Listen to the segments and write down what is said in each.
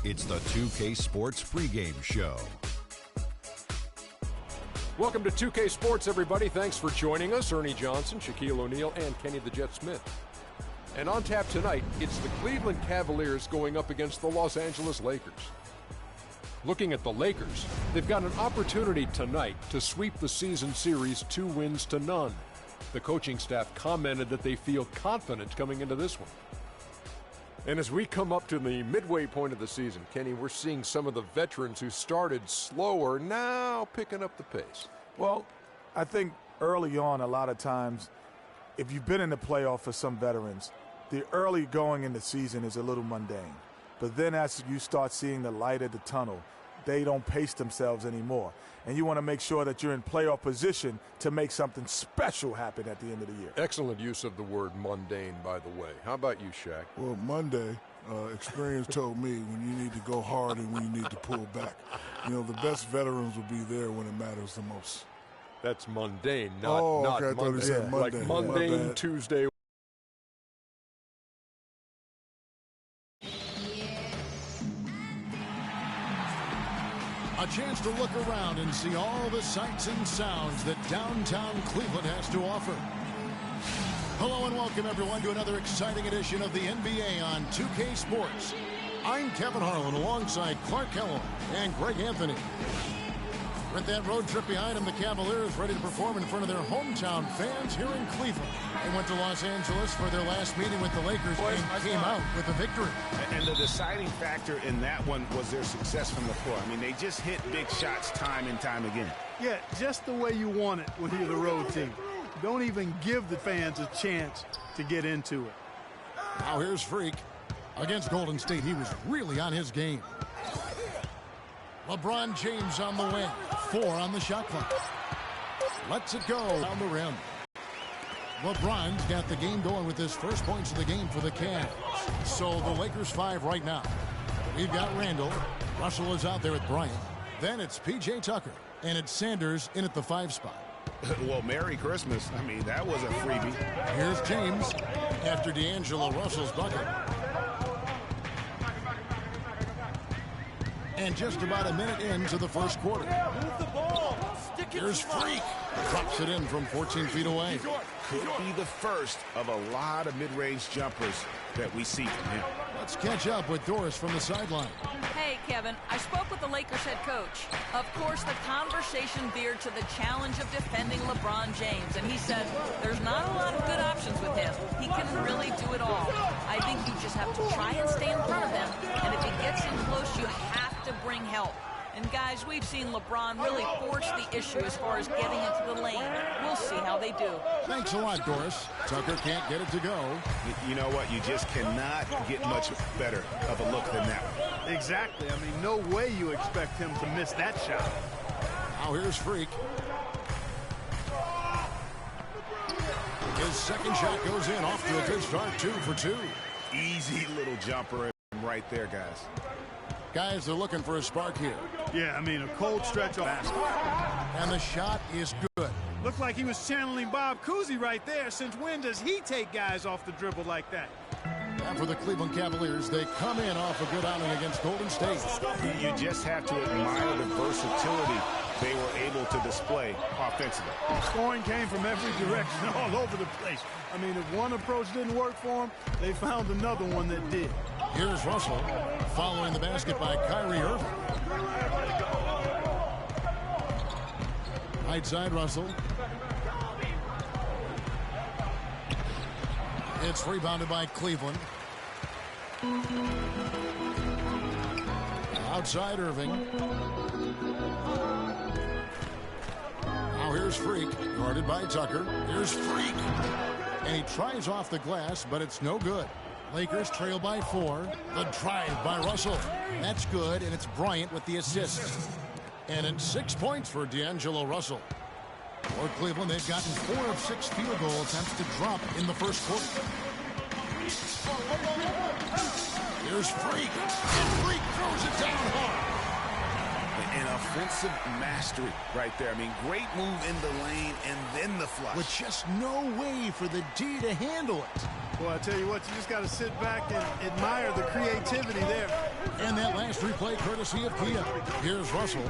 It's the 2K Sports pregame show. Welcome to 2K Sports, everybody. Thanks for joining us. Ernie Johnson, Shaquille O'Neal, and Kenny the Jet Smith. And on tap tonight, it's the Cleveland Cavaliers going up against the Los Angeles Lakers. Looking at the Lakers, they've got an opportunity tonight to sweep the season series 2 wins to none. The coaching staff commented that they feel confident coming into this one. And as we come up to the midway point of the season, Kenny, we're seeing some of the veterans who started slower now picking up the pace. Well, I think early on, a lot of times, if you've been in the playoff for some veterans, the early going in the season is a little mundane. But then as you start seeing the light at the tunnel, they don't pace themselves anymore. And you want to make sure that you're in playoff position to make something special happen at the end of the year. Excellent use of the word mundane, by the way. How about you, Shaq? Well, Monday, experience told me when you need to go hard and when you need to pull back. You know, the best veterans will be there when it matters the most. That's mundane, not okay, I thought Monday. he said Monday. Like mundane Tuesday. A chance to look around and see all the sights and sounds that downtown Cleveland has to offer. Hello and welcome everyone to another exciting edition of the NBA on 2K Sports. I'm Kevin Harlan alongside Clark Kellogg and Greg Anthony. With that road trip behind them, the Cavaliers ready to perform in front of their hometown fans here in Cleveland. They went to Los Angeles for their last meeting with the Lakers and came out with a victory. And the deciding factor in that one was their success from the floor. I mean, they just hit big shots time and time again. Yeah, just the way you want it when you're the road team. Don't even give the fans a chance to get into it. Now here's Freak. Against Golden State, he was really on his game. LeBron James on the wing. 4 on the shot clock. Lets it go down the rim. LeBron's got the game going with his first points of the game for the Cavs. So the Lakers 5 right now. We've got Randall. Russell is out there with Bryant. Then it's P.J. Tucker. And it's Sanders in at the 5 spot. Well, Merry Christmas. I mean, that was a freebie. Here's James after D'Angelo Russell's bucket. And just about a minute into the first quarter. Move the ball. Here's Freak. Drops it in from 14 feet away. Could be the first of a lot of mid-range jumpers that we see from him. Let's catch up with Doris from the sideline. Hey, Kevin, I spoke with the Lakers head coach. Of course, the conversation veered to the challenge of defending LeBron James, and he said there's not a lot of good options with him. He can really do it all. I think you just have to try and stay in front of him, and if he gets in close, you have to bring help. And guys, we've seen LeBron really force the issue as far as getting into the lane. We'll see how they do. Thanks a lot, Doris. Tucker can't get it to go. You know what? You just cannot get much better of a look than that one. Exactly. I mean, no way you expect him to miss that shot. Now here's Freak. His second shot goes in, off to a good start, 2 for 2. Easy little jumper right there, guys. Guys, they're looking for a spark here. Yeah, I mean, a cold stretch of basket. And the shot is good. Looked like he was channeling Bob Cousy right there. Since when does he take guys off the dribble like that? And for the Cleveland Cavaliers, they come in off a good outing against Golden State. You just have to admire the versatility they were able to display offensively. Scoring came from every direction, all over the place. I mean, if one approach didn't work for them, they found another one that did. Here's Russell, following the basket by Kyrie Irving. Right side, Russell. It's rebounded by Cleveland. Outside, Irving. Now here's Freak, guarded by Tucker. Here's Freak. And he tries off the glass, but it's no good. Lakers trail by 4. The drive by Russell. That's good, and it's Bryant with the assist. And it's 6 points for D'Angelo Russell. For Cleveland, they've gotten 4 of 6 field goal attempts to drop in the first quarter. Here's Freak. And Freak throws it down hard. An offensive mastery right there. I mean, great move in the lane and then the flush. With just no way for the D to handle it. Well, I tell you what, you just got to sit back and admire the creativity there. And that last replay courtesy of Kia. Here's Russell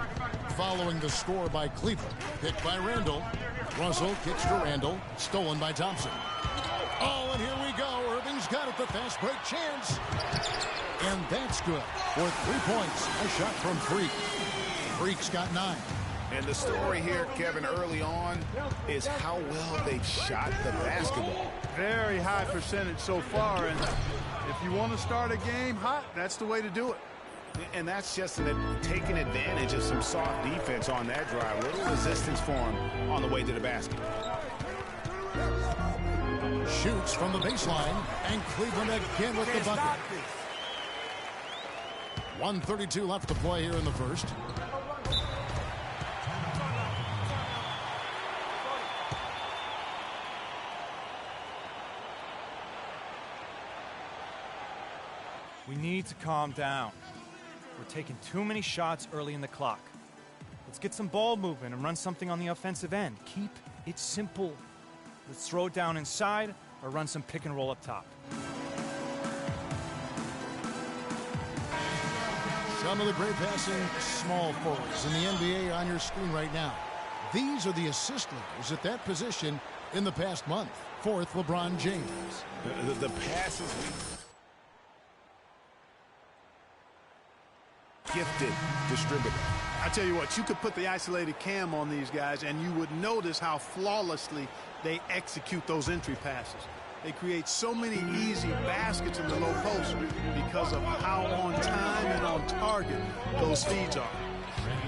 following the score by Cleveland. Picked by Randall. Russell kicks to Randall. Stolen by Thompson. Oh, and here we go. Irving's got it. The fast break chance. And that's good for 3 points. A shot from Freak. Freak's got 9. And the story here, Kevin, early on is how well they've shot the basketball. Very high percentage so far, and if you want to start a game hot, that's the way to do it. And that's just taking advantage of some soft defense on that drive. Little resistance for him on the way to the basket. Shoots from the baseline, and Cleveland again with the bucket. 1:32 left to play here in the first. We need to calm down. We're taking too many shots early in the clock. Let's get some ball movement and run something on the offensive end. Keep it simple. Let's throw it down inside or run some pick and roll up top. Some of the great passing small forwards in the NBA are on your screen right now. These are the assist leaders at that position in the past month. Fourth, LeBron James. The passes gifted distributor. I tell you what, you could put the isolated cam on these guys and you would notice how flawlessly they execute those entry passes. They create so many easy baskets in the low post because of how on time and on target those feeds are.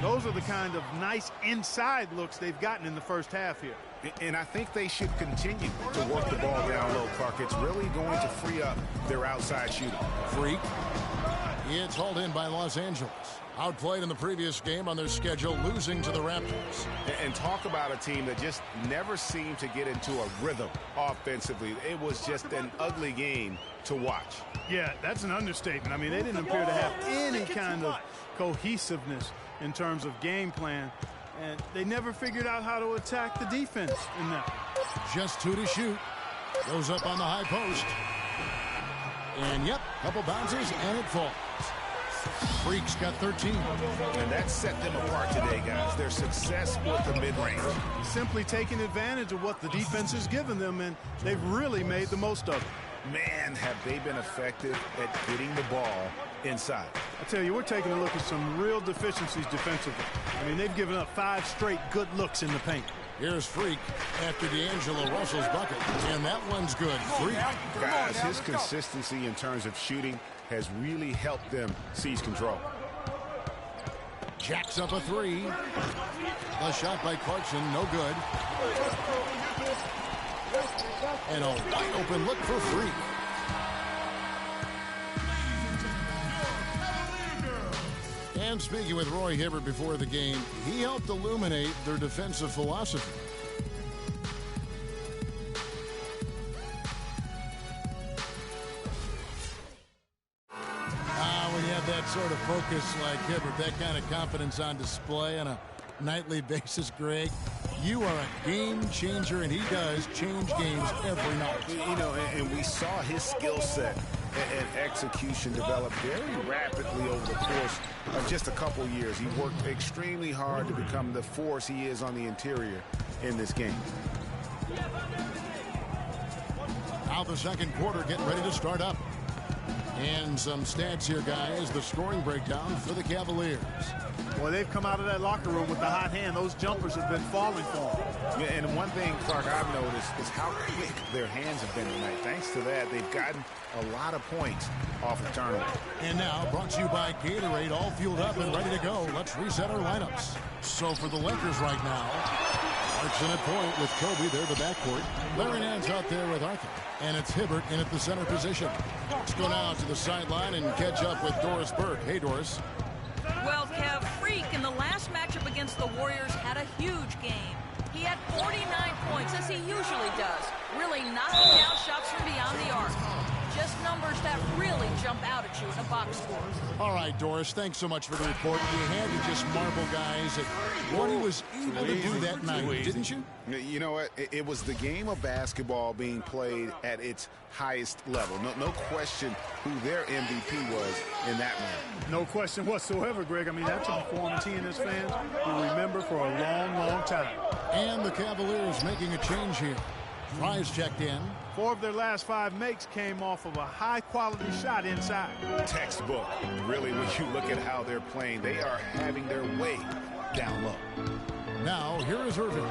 Those are the kind of nice inside looks they've gotten in the first half here. And I think they should continue to work the ball down low, Clark. It's really going to free up their outside shooting. Freak. It's hauled in by Los Angeles. Outplayed in the previous game on their schedule, losing to the Raptors. And talk about a team that just never seemed to get into a rhythm offensively. It was just an ugly game to watch. Yeah, that's an understatement. I mean, they didn't appear to have any kind of cohesiveness in terms of game plan, and they never figured out how to attack the defense in that. Just 2 to shoot. Goes up on the high post. And, yep, couple bounces, and it falls. Freak's got 13. And that set them apart today, guys. Their success with the mid-range. Simply taking advantage of what the defense has given them, and they've really made the most of it. Man, have they been effective at getting the ball inside. I tell you, we're taking a look at some real deficiencies defensively. I mean, they've given up 5 straight good looks in the paint. Here's Freak after D'Angelo Russell's bucket, and that one's good. Freak. Guys, his consistency in terms of shooting has really helped them seize control. Jacks up a 3. A shot by Clarkson, no good. And a wide open look for Freak. And speaking with Roy Hibbert before the game, he helped illuminate their defensive philosophy. When you have that sort of focus like Hibbert, that kind of confidence on display on a nightly basis, Greg, you are a game changer, and he does change games every night. You know, and we saw his skill set and execution develop very rapidly over the course of just a couple years. He worked extremely hard to become the force he is on the interior in this game. Now the second quarter getting ready to start up. And some stats here, guys. The scoring breakdown for the Cavaliers. Well, they've come out of that locker room with the hot hand. Those jumpers have been falling for them. Yeah, and one thing, Clark, I've noticed is how quick their hands have been tonight. Thanks to that, they've gotten a lot of points off of turnover. And now, brought to you by Gatorade, all fueled up and ready to go. Let's reset our lineups. So for the Lakers right now, Clarkson at point with Kobe there, the backcourt. Larry Nance out there with Arthur. And it's Hibbert in at the center position. Let's go now to the sideline and catch up with Doris Burke. Hey, Doris. Well, Kev, Freak in the last matchup against the Warriors had a huge game. He had 49 points, as he usually does, really knocking down shots from beyond the arc. Just numbers that really jump out at you in a box score. All right, Doris, thanks so much for the report. You had to just marvel, guys, at what he was able to do that night, didn't you? You know what? It was the game of basketball being played at its highest level. No question who their MVP was in that one. No question whatsoever, Greg. I mean, that's a performance he and his fans will remember for a long, long time. And the Cavaliers making a change here. Fry's checked in. 4 of their last 5 makes came off of a high-quality shot inside. Textbook. Really, when you look at how they're playing, they are having their way down low. Now, here is Irving.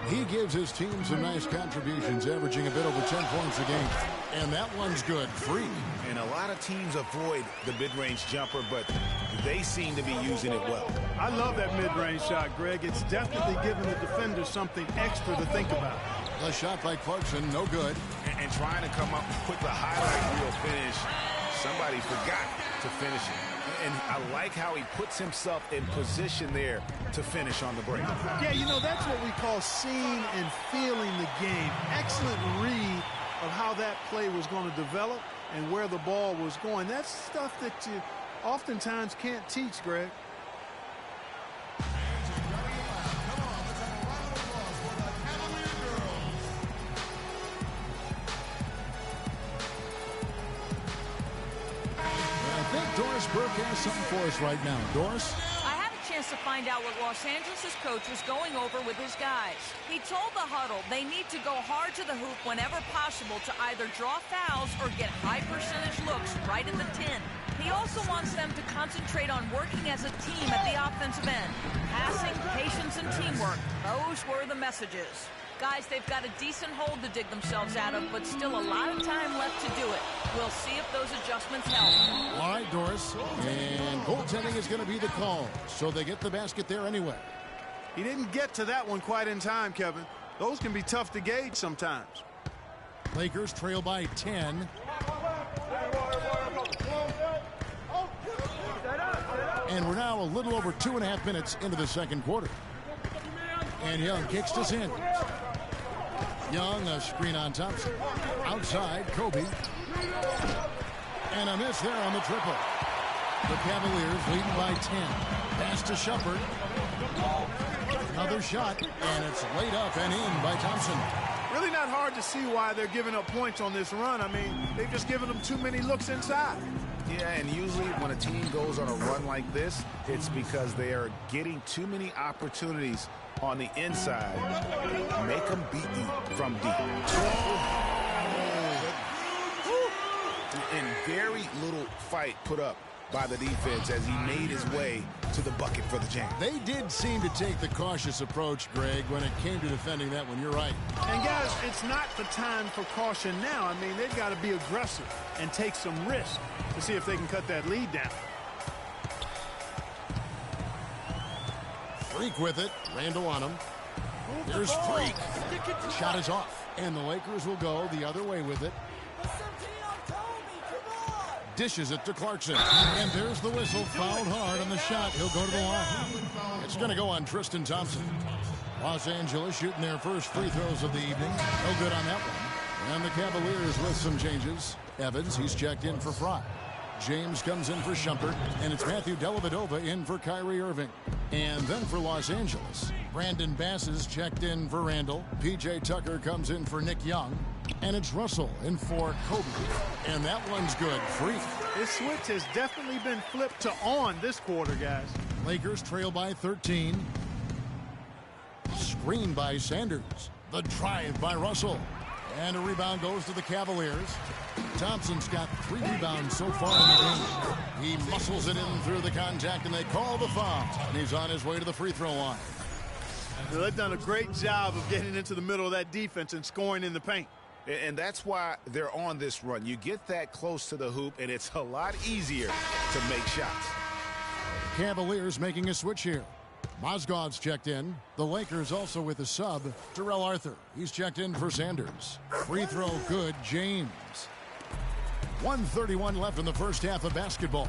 He gives his team some nice contributions, averaging a bit over 10 points a game. And that one's good. Free. And a lot of teams avoid the mid-range jumper, but they seem to be using it well. I love that mid-range shot, Greg. It's definitely giving the defenders something extra to think about. A shot by Clarkson, no good. And trying to come up with the highlight reel finish, somebody forgot to finish it. And I like how he puts himself in position there to finish on the break. Yeah, you know, that's what we call seeing and feeling the game. Excellent read of how that play was going to develop and where the ball was going. That's stuff that you oftentimes can't teach, Greg. Doris Burke has something for us right now. Doris? I had a chance to find out what Los Angeles' coach was going over with his guys. He told the huddle they need to go hard to the hoop whenever possible to either draw fouls or get high-percentage looks right at the 10. He also wants them to concentrate on working as a team at the offensive end. Passing, patience, and teamwork. Those were the messages. Guys, they've got a decent hole to dig themselves out of, but still a lot of time left to do it. We'll see if those adjustments help. All right, Doris. And goaltending is going to be the call, so they get the basket there anyway. He didn't get to that one quite in time, Kevin. Those can be tough to gauge sometimes. Lakers trail by 10. And we're now a little over 2.5 minutes into the second quarter. And Young kicks to Sanders. Young, a screen on Thompson. Outside, Kobe. And a miss there on the triple. The Cavaliers leading by 10. Pass to Shumpert. Another shot, and it's laid up and in by Thompson. Really not hard to see why they're giving up points on this run. I mean, they've just given them too many looks inside. Yeah, and usually when a team goes on a run like this, it's because they are getting too many opportunities on the inside. Make them beat you from deep. And very little fight put up by the defense as he made his way to the bucket for the jam. They did seem to take the cautious approach, Greg, when it came to defending that one. You're right. And, guys, it's not the time for caution now. I mean, they've got to be aggressive and take some risk to see if they can cut that lead down. Freak with it. Randall on him. There's Freak. Shot is off. And the Lakers will go the other way with it. Dishes it to Clarkson. And there's the whistle. Fouled hard on the shot. He'll go to the line. It's going to go on Tristan Thompson. Los Angeles shooting their first free throws of the evening. No good on that one. And the Cavaliers with some changes. Evans, he's checked in for Fry. James comes in for Shumpert, and it's Matthew Dellavedova in for Kyrie Irving. And then for Los Angeles, Brandon Bass is checked in for Randall. P.J. Tucker comes in for Nick Young. And it's Russell in for Kobe. And that one's good. Free. This switch has definitely been flipped to on this quarter, guys. Lakers trail by 13. Screen by Sanders. The drive by Russell. And a rebound goes to the Cavaliers. Thompson's got 3 rebounds so far in the game. He muscles it in through the contact, and they call the foul. And he's on his way to the free throw line. Well, they've done a great job of getting into the middle of that defense and scoring in the paint. And that's why they're on this run. You get that close to the hoop, and it's a lot easier to make shots. Cavaliers making a switch here. Mozgov's checked in. The Lakers also with a sub. Terrell Arthur. He's checked in for Sanders. Free throw good. James. 1:31 left in the first half of basketball.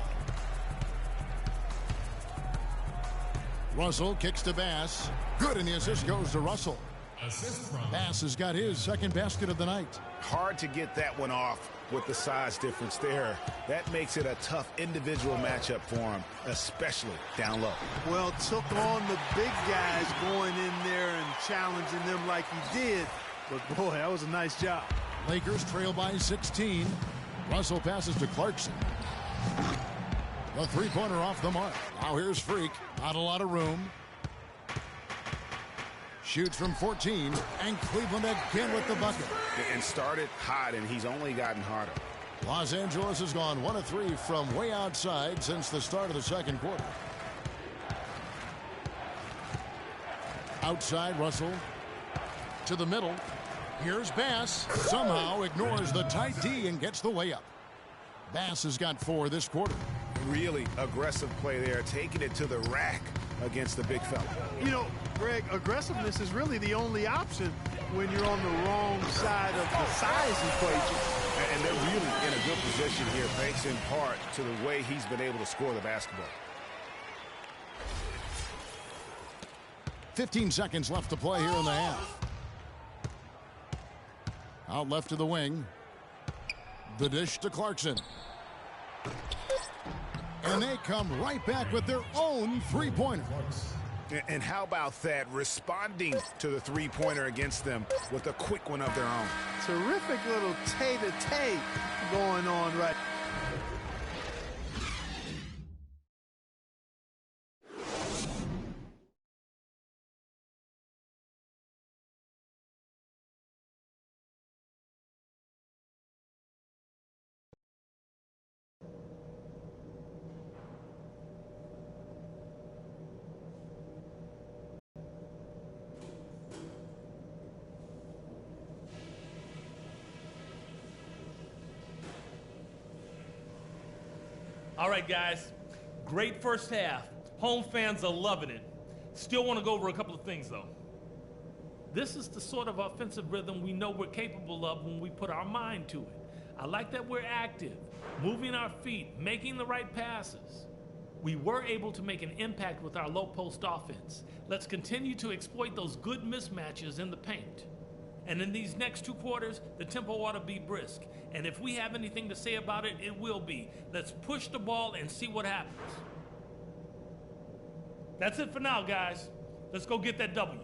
Russell kicks to Bass. Good, and the assist goes to Russell. Bass has got his second basket of the night. Hard to get that one off with the size difference there. That makes it a tough individual matchup for him, especially down low. Well, took on the big guys going in there and challenging them like he did. But, boy, that was a nice job. Lakers trail by 16. Russell passes to Clarkson. The three-pointer off the mark. Now here's Freak. Not a lot of room. Shoots from 14, and Cleveland again with the bucket. And started hot, and he's only gotten harder. Los Angeles has gone 1 of 3 from way outside since the start of the second quarter. Outside, Russell. To the middle. Here's Bass. Somehow ignores the tight D and gets the way up. Bass has got 4 this quarter. Really aggressive play there, taking it to the rack against the big fella. You know, Greg, aggressiveness is really the only option when you're on the wrong side of the size equation. And they're really in a good position here, thanks in part to the way he's been able to score the basketball. 15 seconds left to play here in the half. Out left to the wing. The dish to Clarkson. And they come right back with their own three-pointer. And how about that, responding to the three-pointer against them with a quick one of their own. Terrific little tay-to-tay going on right. All right, guys, great first half. Home fans are loving it. Still want to go over a couple of things, though. This is the sort of offensive rhythm we know we're capable of when we put our mind to it. I like that we're active, moving our feet, making the right passes. We were able to make an impact with our low-post offense. Let's continue to exploit those good mismatches in the paint. And in these next 2 quarters, the tempo ought to be brisk. And if we have anything to say about it, it will be. Let's push the ball and see what happens. That's it for now, guys. Let's go get that W.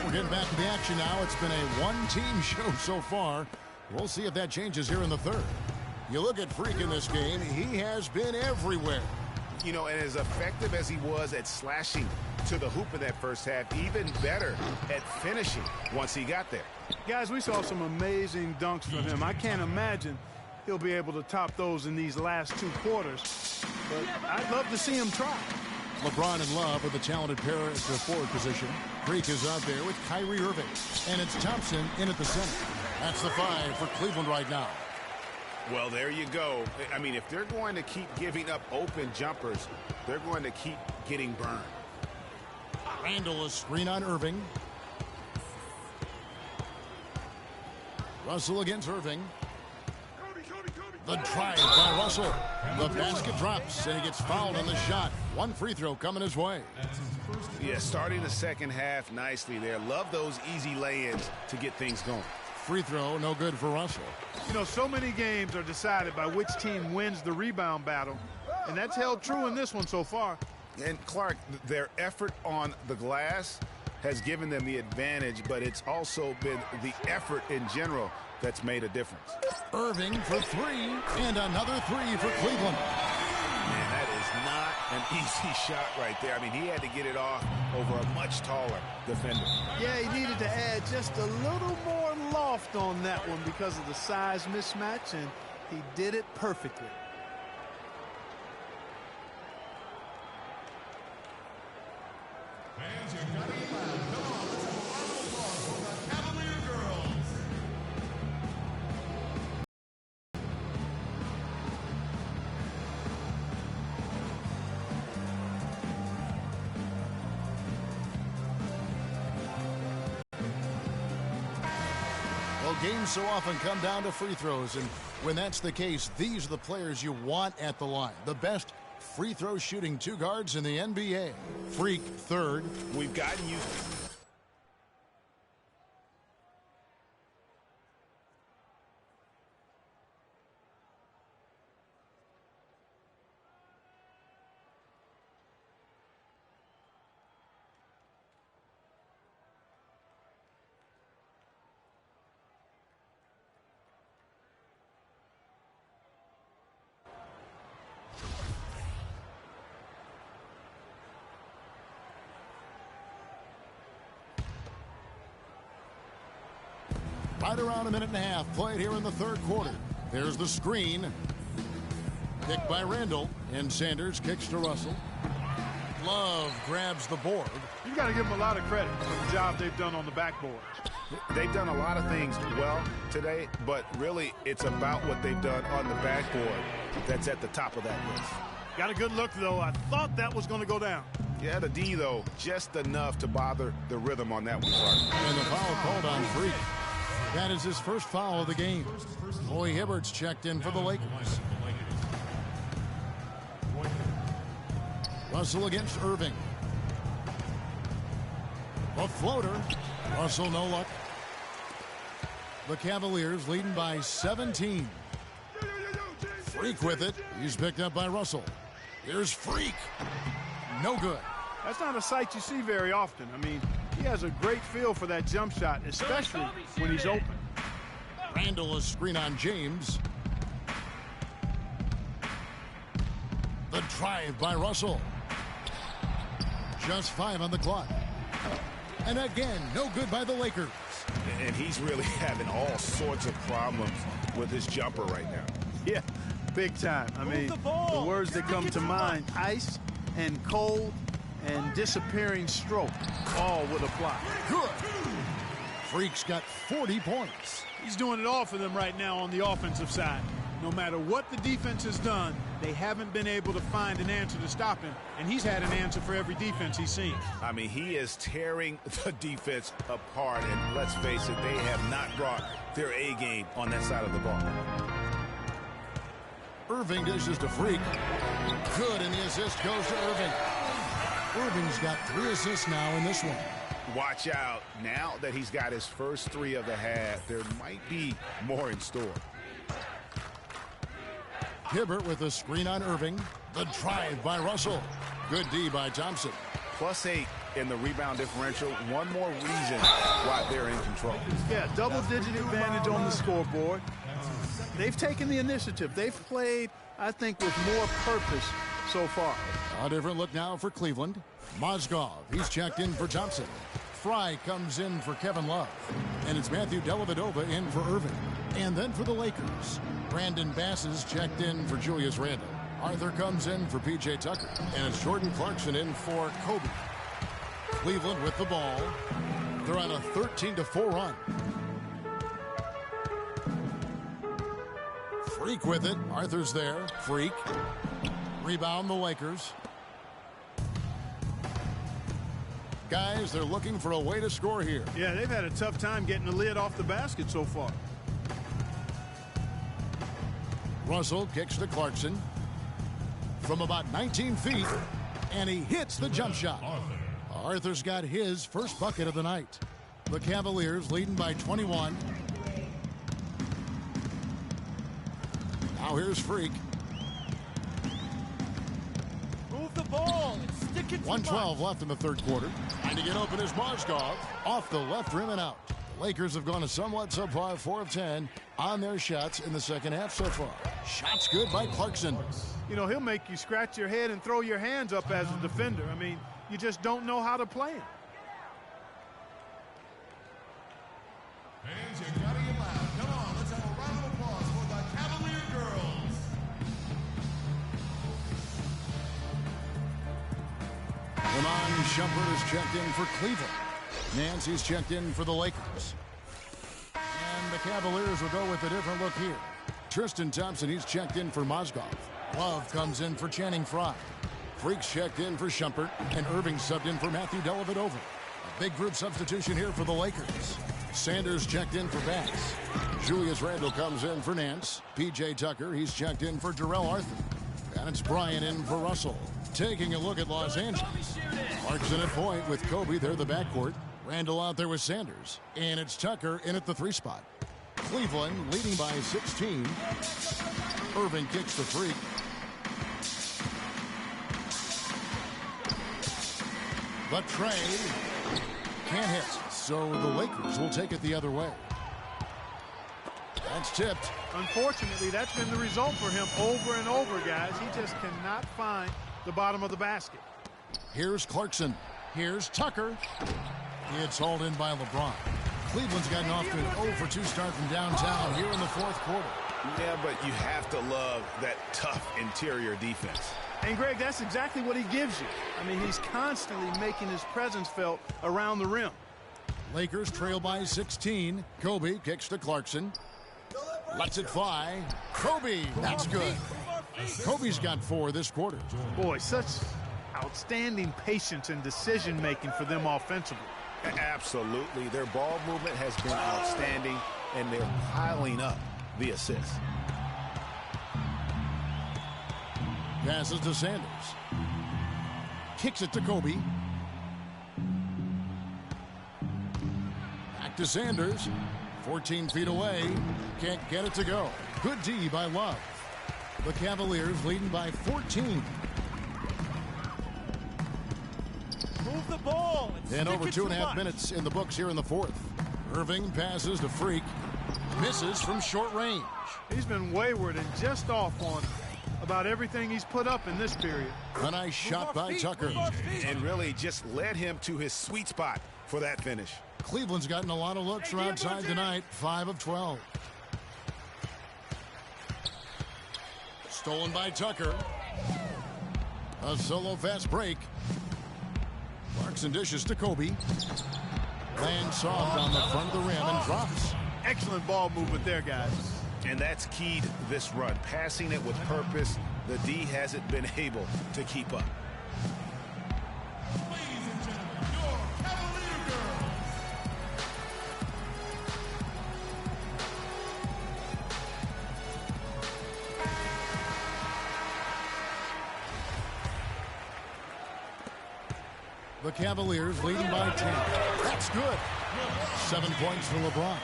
We're getting back to the action now. It's been a one-team show so far. We'll see if that changes here in the third. You look at Freak in this game, he has been everywhere. You know, and as effective as he was at slashing to the hoop in that first half, even better at finishing once he got there. Guys, we saw some amazing dunks from him. I can't imagine he'll be able to top those in these last 2 quarters. But I'd love to see him try. LeBron and Love with the talented pair at the forward position. Freak is out there with Kyrie Irving. And it's Thompson in at the center. That's the 5 for Cleveland right now. Well, there you go. I mean, if they're going to keep giving up open jumpers, they're going to keep getting burned. Randall a screen on Irving. Russell against Irving. The drive by Russell. The basket drops, and he gets fouled on the shot. 1 free throw coming his way. Yeah, starting the second half nicely there. Love those easy lay-ins to get things going. Free throw, no good for Russell. You know, so many games are decided by which team wins the rebound battle, and that's held true in this one so far. And Clark, their effort on the glass has given them the advantage, but it's also been the effort in general that's made a difference. Irving for 3, and another 3 for Cleveland. Man, that is not an easy shot right there. I mean, he had to get it off over a much taller defender. Yeah, he needed to add just a little more loft on that one because of the size mismatch, and he did it perfectly. Fans, you gotta get loud. Come on, let's have a round of applause for the Cavalier girls. Well, games so often come down to free throws, and when that's the case, these are the players you want at the line. The best free throw shooting two guards in the NBA. Freak third. We've gotten used to Right around a minute and a half played here in the third quarter. There's the screen. Picked by Randall. And Sanders kicks to Russell. Love grabs the board. You've got to give them a lot of credit for the job they've done on the backboard. They've done a lot of things well today, but really it's about what they've done on the backboard that's at the top of that list. Got a good look, though. I thought that was going to go down. Yeah, the D, though, just enough to bother the rhythm on that one, Clark. And the foul called on Freak. That is his first foul of the game. Roy Hibbert's checked in for the Lakers. Russell against Irving. A floater. Russell no luck. The Cavaliers leading by 17. Freak with it. He's picked up by Russell. Here's Freak. No good. That's not a sight you see very often. I mean, he has a great feel for that jump shot, especially when he's open. Randall a screen on James. The drive by Russell. Just 5 on the clock. And again, no good by the Lakers. And he's really having all sorts of problems with his jumper right now. Yeah, big time. I mean, the words that come to mind, ice and cold and disappearing stroke, all would apply. Good. Freak's got 40 points. He's doing it all for them right now on the offensive side. No matter what the defense has done, they haven't been able to find an answer to stop him, and he's had an answer for every defense he's seen. I mean, he is tearing the defense apart, and let's face it, they have not brought their A game on that side of the ball. Irving dishes to Freak. Good, and the assist goes to Irving. Irving's got 3 assists now in this one. Watch out. Now that he's got his first 3 of the half, there might be more in store. Hibbert with a screen on Irving. The drive by Russell. Good D by Thompson. +8 in the rebound differential. One more reason why they're in control. Yeah, double-digit advantage on the scoreboard. They've taken the initiative. They've played, I think, with more purpose so far. A different look now for Cleveland. Mozgov, he's checked in for Thompson. Fry comes in for Kevin Love. And it's Matthew Dellavedova in for Irving. And then for the Lakers, Brandon Bass is checked in for Julius Randle. Arthur comes in for P.J. Tucker. And it's Jordan Clarkson in for Kobe. Cleveland with the ball. They're on a 13-4 run. Freak with it. Arthur's there. Freak. Rebound the Lakers. Guys, they're looking for a way to score here. Yeah, they've had a tough time getting the lid off the basket so far. Russell kicks to Clarkson from about 19 feet, and he hits the jump shot. Arthur's got his first bucket of the night. The Cavaliers leading by 21. Now here's Freak. Move the ball. Stick it. 1:12 left in the third quarter. Trying to get open is Mozgov. Off the left rim and out. The Lakers have gone a somewhat subpar 4 of 10 on their shots in the second half so far. Shots good by Clarkson. You know, he'll make you scratch your head and throw your hands up as a defender. I mean, you just don't know how to play him. Fans, you gotta get loud. Come on, let's have a round of applause for the Cavalier girls. Ramon Shumpert is checked in for Cleveland. Nancy's checked in for the Lakers. And the Cavaliers will go with a different look here. Tristan Thompson, he's checked in for Mozgov. Love comes in for Channing Frye. Freak's checked in for Shumpert. And Irving subbed in for Matthew Dellavedova. A big group substitution here for the Lakers. Sanders checked in for bats. Julius Randle comes in for Nance. P.J. Tucker, he's checked in for Jarrell Arthur. And it's Bryant in for Russell. Taking a look at Los Angeles. Clarkson at point with Kobe. They're the backcourt. Randle out there with Sanders. And it's Tucker in at the 3 spot. Cleveland leading by 16. Irving kicks the free. The trade can't hit. So the Lakers will take it the other way. That's tipped. Unfortunately, that's been the result for him over and over, guys. He just cannot find the bottom of the basket. Here's Clarkson. Here's Tucker. It's hauled in by LeBron. Cleveland's gotten off to an 0-for-2 start from downtown here in the 4th quarter. Yeah, but you have to love that tough interior defense. And, Greg, that's exactly what he gives you. I mean, he's constantly making his presence felt around the rim. Lakers trail by 16. Kobe kicks to Clarkson. Lets it fly. Kobe, that's good. Kobe's got 4 this quarter. Boy, such outstanding patience and decision-making for them offensively. Absolutely. Their ball movement has been outstanding, and they're piling up the assists. Passes to Sanders. Kicks it to Kobe. Back to Sanders. 14 feet away. Can't get it to go. Good D by Love. The Cavaliers leading by 14. Move the ball. And over 2.5 minutes in the books here in the 4th. Irving passes to Freak. Misses from short range. He's been wayward and just off on about everything he's put up in this period. A nice shot by Tucker. And really just led him to his sweet spot for that finish. Cleveland's gotten a lot of looks from outside tonight. 5 of 12. Stolen by Tucker. A solo fast break. Clarkson dishes to Kobe. Lands soft on the front of the rim and drops. Excellent ball movement there, guys. And that's key to this run. Passing it with purpose. The D hasn't been able to keep up. Ladies and gentlemen, your Cavalier girls. The Cavaliers leading by 10. That's good. 7 points for LeBron.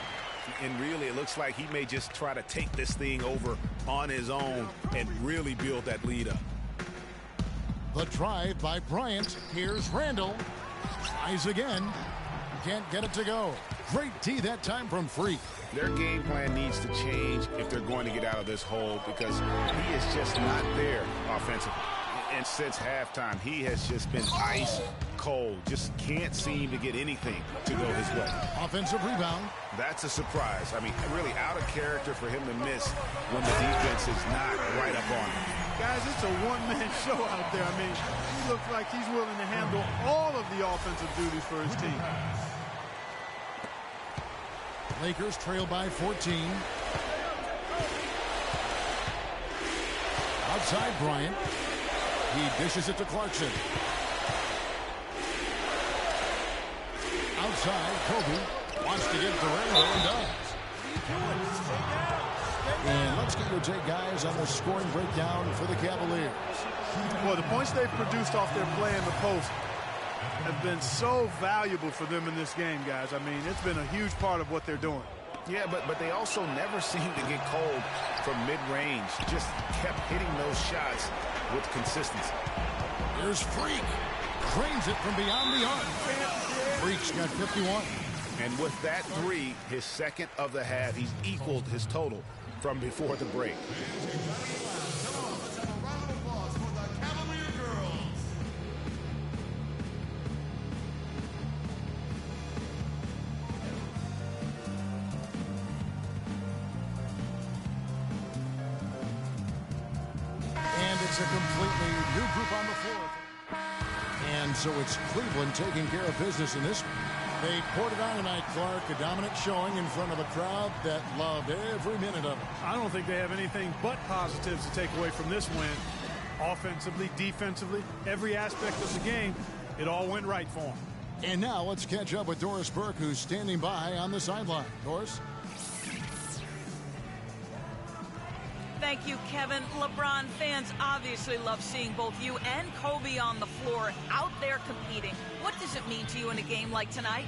And really, it looks like he may just try to take this thing over on his own and really build that lead up. The drive by Bryant. Here's Randle. Tries again. Can't get it to go. Great D that time from Freak. Their game plan needs to change if they're going to get out of this hole because he is just not there offensively. And since halftime, he has just been ice cold. Just can't seem to get anything to go his way. Offensive rebound. That's a surprise. I mean, really out of character for him to miss when the defense is not right up on him. Guys, it's a one-man show out there. I mean, he looks like he's willing to handle all of the offensive duties for his team. Lakers trail by 14. Outside Bryant. He dishes it to Clarkson. Outside, Kobe wants to get to Randle and does. And let's get your take, guys, on the scoring breakdown for the Cavaliers. Well, the points they've produced off their play in the post have been so valuable for them in this game, guys. I mean, it's been a huge part of what they're doing. Yeah, but they also never seem to get cold from mid-range. Just kept hitting those shots with consistency. Here's Freak. Drains it from beyond the arc. Freak's got 51. And with that three, his second of the half, he's equaled his total from before the break. Come on, let's have a round of applause for the Cavalier girls. And it's a completely new group on the floor. And so it's Cleveland taking care of business in this one. They poured it on tonight, Clark. A dominant showing in front of a crowd that loved every minute of it. I don't think they have anything but positives to take away from this win. Offensively, defensively, every aspect of the game, it all went right for them. And now let's catch up with Doris Burke, who's standing by on the sideline. Doris? Thank you, Kevin. LeBron fans obviously love seeing both you and Kobe on the floor out there competing. What does it mean to you in a game like tonight?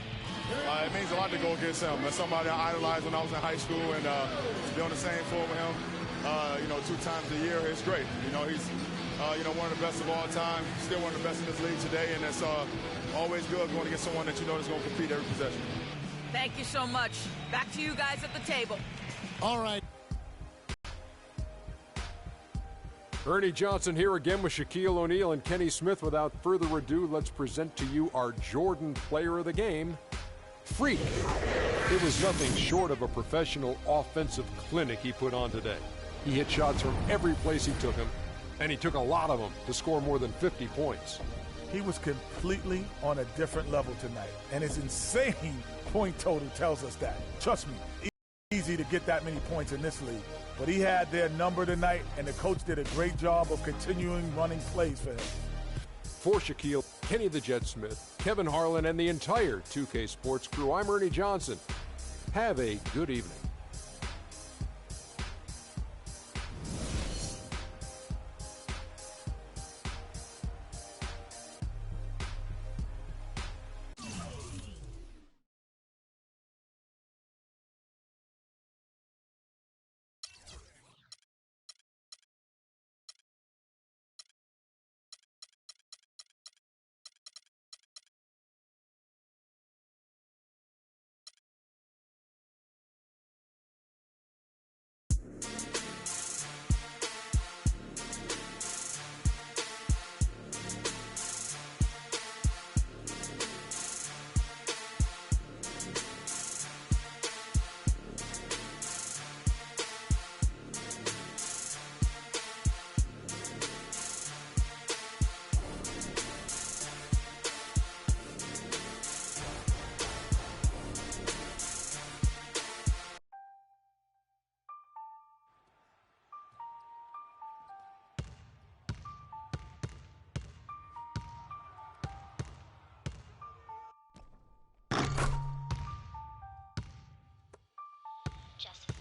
It means a lot to go against him. That's somebody I idolized when I was in high school, and to be on the same floor with him, 2 times a year, it's great. He's one of the best of all time, still one of the best in this league today, and it's always good going against someone that you know is going to compete every possession. Thank you so much. Back to you guys at the table. All right. Ernie Johnson here again with Shaquille O'Neal and Kenny Smith. Without further ado, let's present to you our Jordan Player of the Game, Freak. It was nothing short of a professional offensive clinic he put on today. He hit shots from every place he took them, and he took a lot of them to score more than 50 points. He was completely on a different level tonight, and his insane point total tells us that. Trust me, easy to get that many points in this league. But he had their number tonight, and the coach did a great job of continuing running plays for him. For Shaquille, Kenny the Jet Smith, Kevin Harlan, and the entire 2K Sports crew, I'm Ernie Johnson. Have a good evening.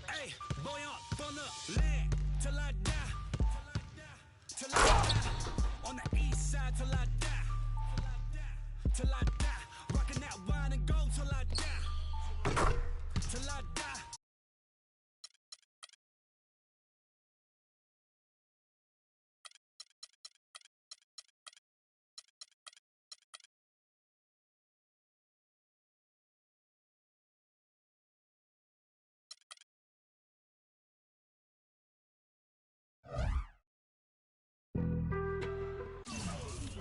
Hey, boy up on the land till I die, till I die, on the east side till I die, till I die, rocking that wine and gold till I die, till I die.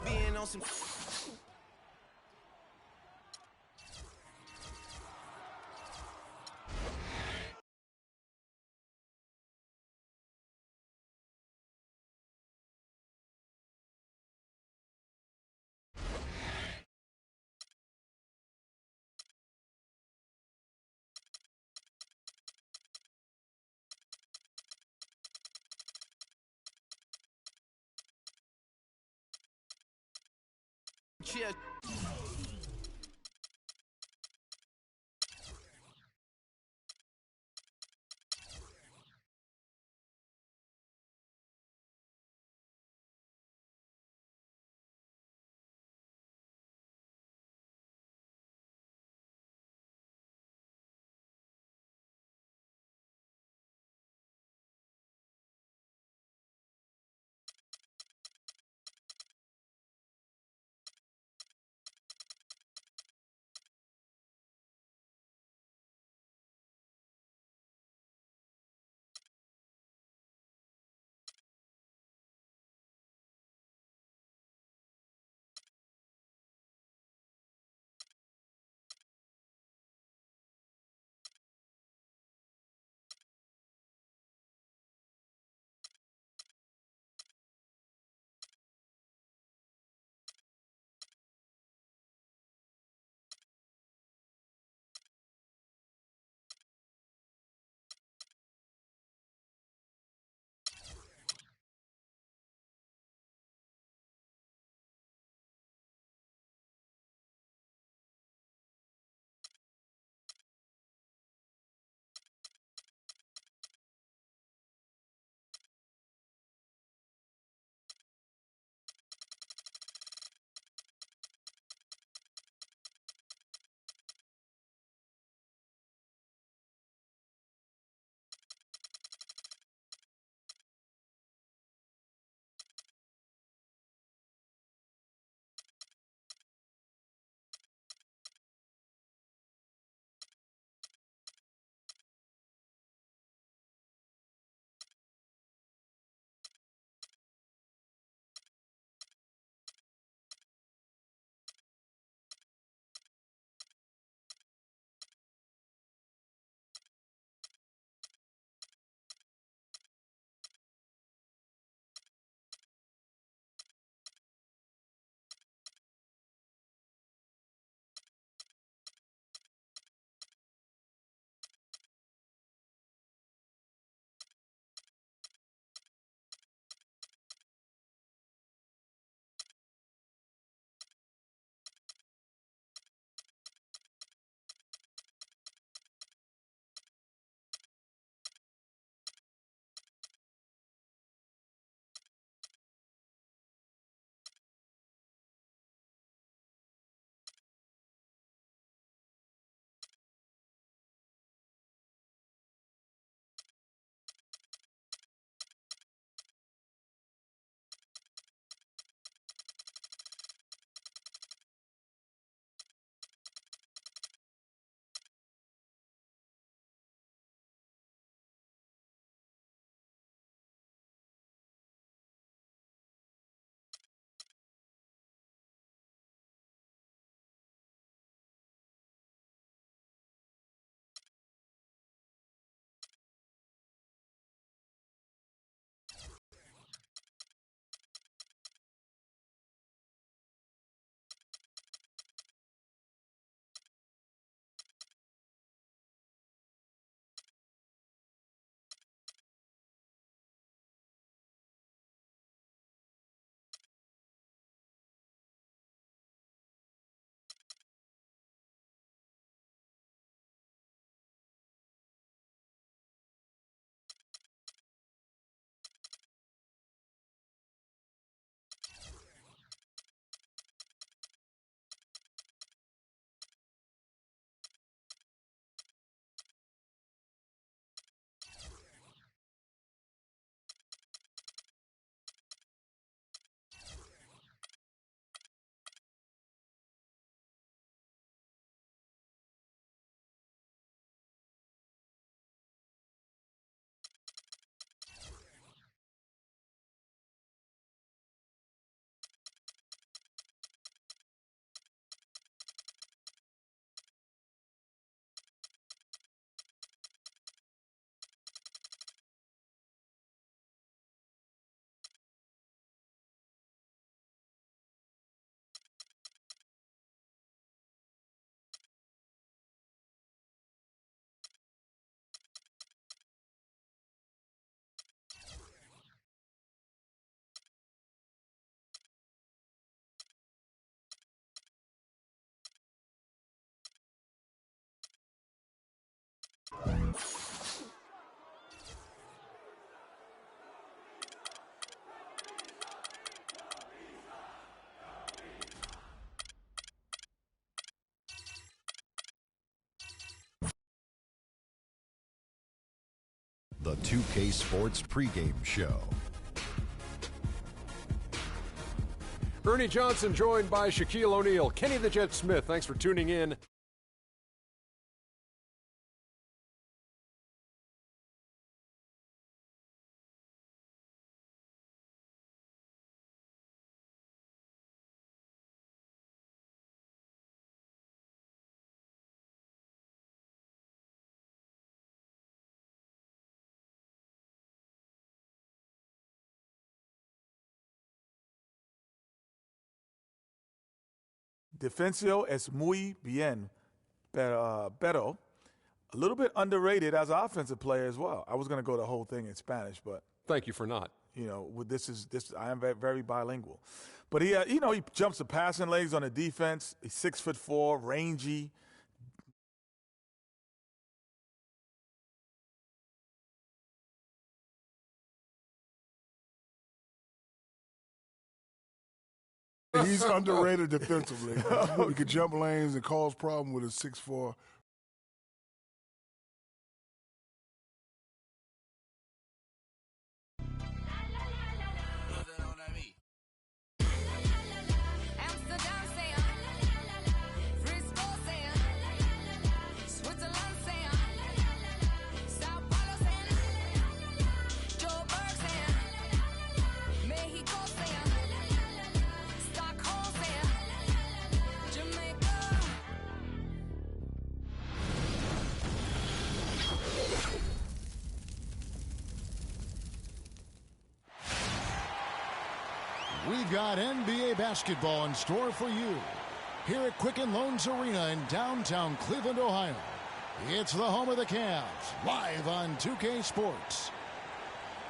Being on some cheers. the 2K Sports pregame show. Ernie Johnson joined by Shaquille O'Neal. Kenny the Jet Smith, thanks for tuning in. Defensio es muy bien, pero a little bit underrated as an offensive player as well. I was going to go the whole thing in Spanish, but thank you for not. You know, I am very bilingual. But he jumps the passing legs on the defense. He's 6'4", rangy. He's underrated defensively. He can jump lanes and cause problems with his 6'4". We've got NBA basketball in store for you here at Quicken Loans Arena in downtown Cleveland, Ohio. It's the home of the Cavs, live on 2K Sports.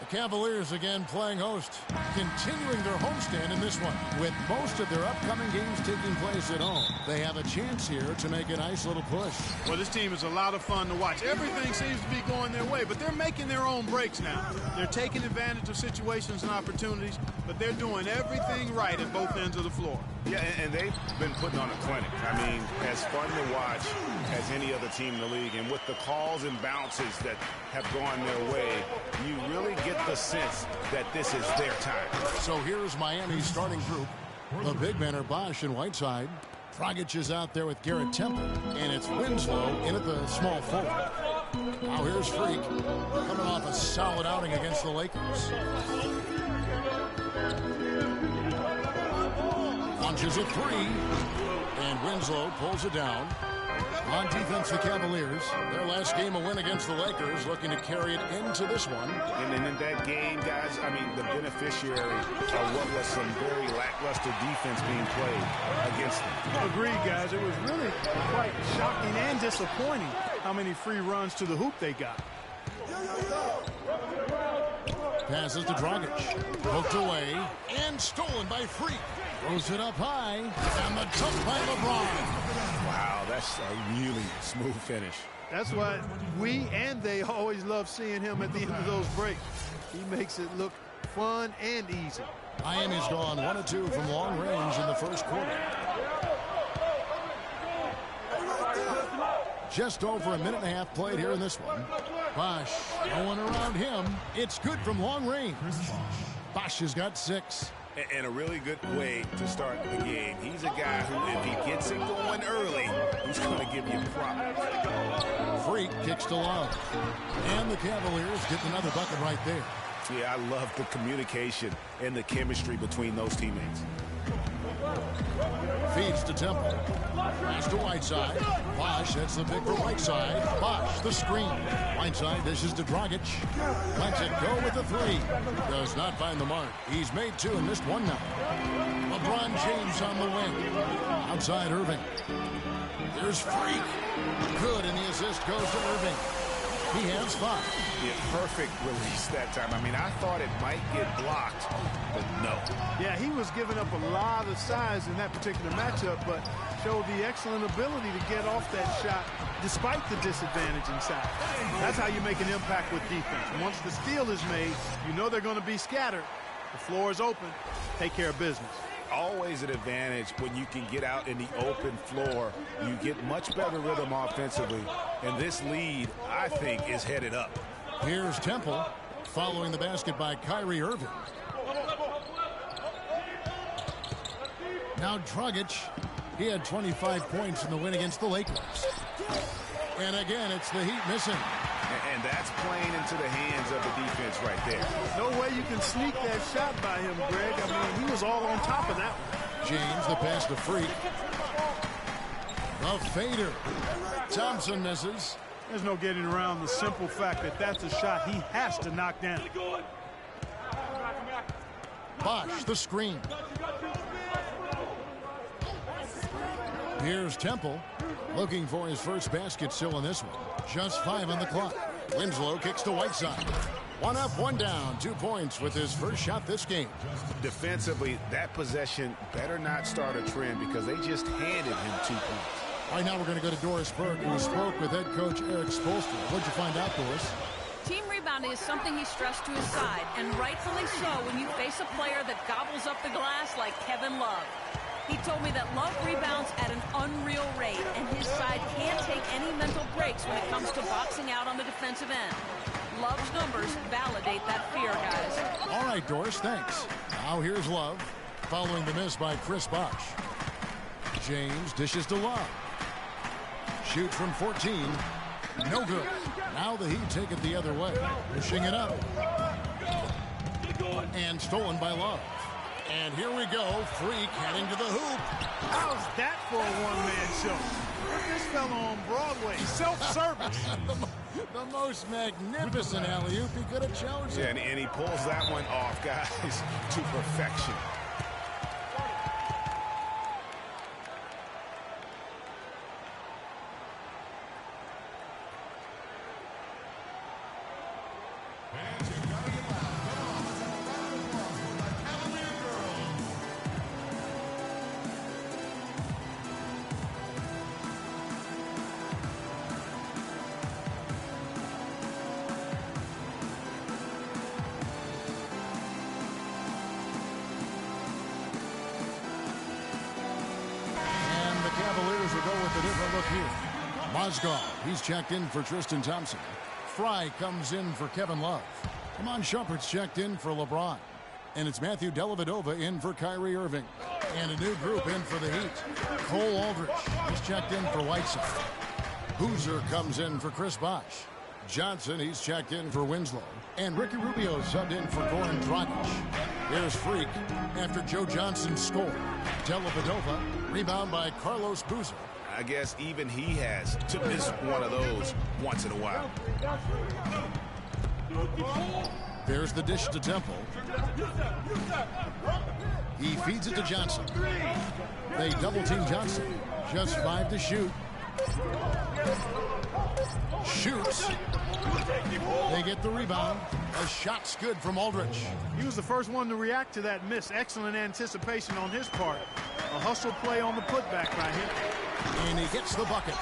The Cavaliers again playing host, continuing their homestand in this one. With most of their upcoming games taking place at home, they have a chance here to make a nice little push. Well, this team is a lot of fun to watch. Everything seems to be going their way, but they're making their own breaks now. They're taking advantage of situations and opportunities, but they're doing everything right at both ends of the floor. Yeah, and they've been putting on a clinic. I mean, as fun to watch as any other team in the league. And with the calls and bounces that have gone their way, you really get the sense that this is their time. So here's Miami's starting group. The big men are Bosh and Whiteside. Dragic is out there with Garrett Temple. And it's Winslow in at the small forward. Now here's Freak, coming off a solid outing against the Lakers. Launches a three, and Winslow pulls it down. On defense, the Cavaliers, their last game a win against the Lakers, looking to carry it into this one. And in that game, guys, I mean, the beneficiary of what was some very lackluster defense being played against them. Agreed, guys. It was really quite shocking and disappointing how many free runs to the hoop they got. Passes to Dragic. Poked away and stolen by Freak. Throws it up high. And the dunk by LeBron. Wow, that's a really smooth finish. That's why we and they always love seeing him at the end of those breaks. He makes it look fun and easy. Miami's gone 1 of 2 from long range in the first quarter. Just over a minute and a half played here in this one. Bosh, no one around him. It's good from long range. Bosh has got 6. And a really good way to start the game. He's a guy who, if he gets it going early, he's going to give you problems. Freak kicks to Love. And the Cavaliers get another bucket right there. Yeah, I love the communication and the chemistry between those teammates. Feeds to Temple. Pass to Whiteside. Bosh, that's the pick for Whiteside. Bosh, the screen. Whiteside dishes to Dragic. Lets it go with the 3. Does not find the mark. He's made 2 and missed 1 now. LeBron James on the wing. Outside Irving. There's Freak. Good, and the assist goes to Irving. He has 5. Yeah, perfect release that time. I mean, I thought it might get blocked, but no. Yeah, he was giving up a lot of size in that particular matchup, but showed the excellent ability to get off that shot despite the disadvantage in size. That's how you make an impact with defense. Once the steal is made, you know they're going to be scattered. The floor is open. Take care of business. Always an advantage when you can get out in the open floor. You get much better rhythm offensively, and this lead, I think, is headed up. Here's Temple following the basket by Kyrie Irving. Now Dragic. He had 25 points in the win against the Lakers. And again, it's the Heat missing. And that's playing into the hands of the defense right there. No way you can sneak that shot by him, Greg. I mean, he was all on top of that one. James, the pass to Freak. The fader. Thompson misses. There's no getting around the simple fact that that's a shot he has to knock down. Bosh, the screen. Here's Temple, looking for his first basket still in this one. Just 5 on the clock. Winslow kicks to Whiteside. 1 up, 1 down, 2 points with his first shot this game. Defensively, that possession better not start a trend because they just handed him 2 points. All right, now we're going to go to Doris Burke, who spoke with head coach Eric Spoelstra. What'd you find out, Doris? Team rebounding is something he stressed to his side, and rightfully so when you face a player that gobbles up the glass like Kevin Love. He told me that Love rebounds at an unreal rate, and his side can't take any mental breaks when it comes to boxing out on the defensive end. Love's numbers validate that fear, guys. All right, Doris, thanks. Now here's Love, following the miss by Chris Bosh. James dishes to Love. Shoots from 14. No good. Now the Heat take it the other way, pushing it up. And stolen by Love. And here we go, Freak heading to the hoop. How's that for a one-man show? Put this fella on Broadway, self-service. the most magnificent alley-oop he could have chosen. Yeah, and he pulls that one off, guys, to perfection. Mozgov, he's checked in for Tristan Thompson. Fry comes in for Kevin Love. Iman Shumpert's checked in for LeBron. And it's Matthew Dellavedova in for Kyrie Irving. And a new group in for the Heat. Cole Aldrich, he's checked in for Whiteside. Hooser comes in for Chris Bosh. Johnson, he's checked in for Winslow. And Ricky Rubio subbed in for Goran Dragic. Here's Freak after Joe Johnson scored. Dellavedova, rebound by Carlos Boozer. I guess even he has to miss one of those once in a while. There's the dish to Temple. He feeds it to Johnson. They double-team Johnson. Just 5 to shoot. Shoots. They get the rebound. A shot's good from Aldrich. He was the first one to react to that miss. Excellent anticipation on his part. A hustle play on the putback by him. And he gets the bucket.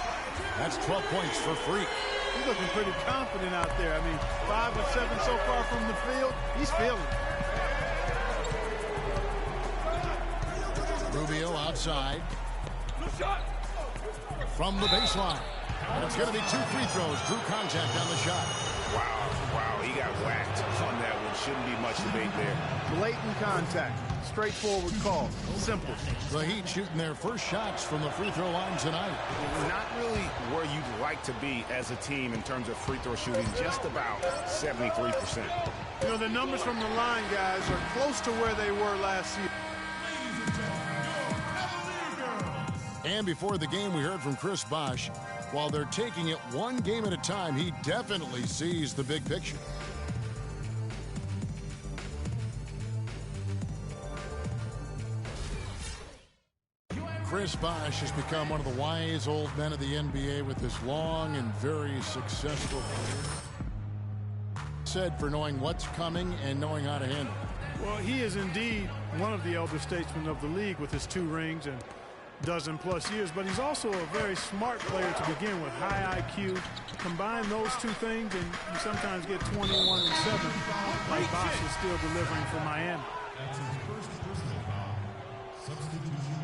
That's 12 points for Freak. He's looking pretty confident out there. I mean, 5 of 7 so far from the field. He's feeling it. Rubio outside. From the baseline. And it's going to be 2 free throws. Drew contact on the shot. Wow, he got whacked on that one. Shouldn't be much debate there. Blatant contact. Straightforward call. Simple. The Heat shooting their first shots from the free throw line tonight. Not really where you'd like to be as a team in terms of free throw shooting. Just about 73%. You know, the numbers from the line, guys, are close to where they were last season. And before the game, we heard from Chris Bosh. While they're taking it one game at a time, he definitely sees the big picture. Chris Bosh has become one of the wise old men of the NBA with this long and very successful career. Said for knowing what's coming and knowing how to handle it. Well, he is indeed one of the elder statesmen of the league with his 2 rings and dozen-plus years, but he's also a very smart player to begin with. High IQ. Combine those 2 things, and you sometimes get 21 and 7, like Bosh is still delivering for Miami.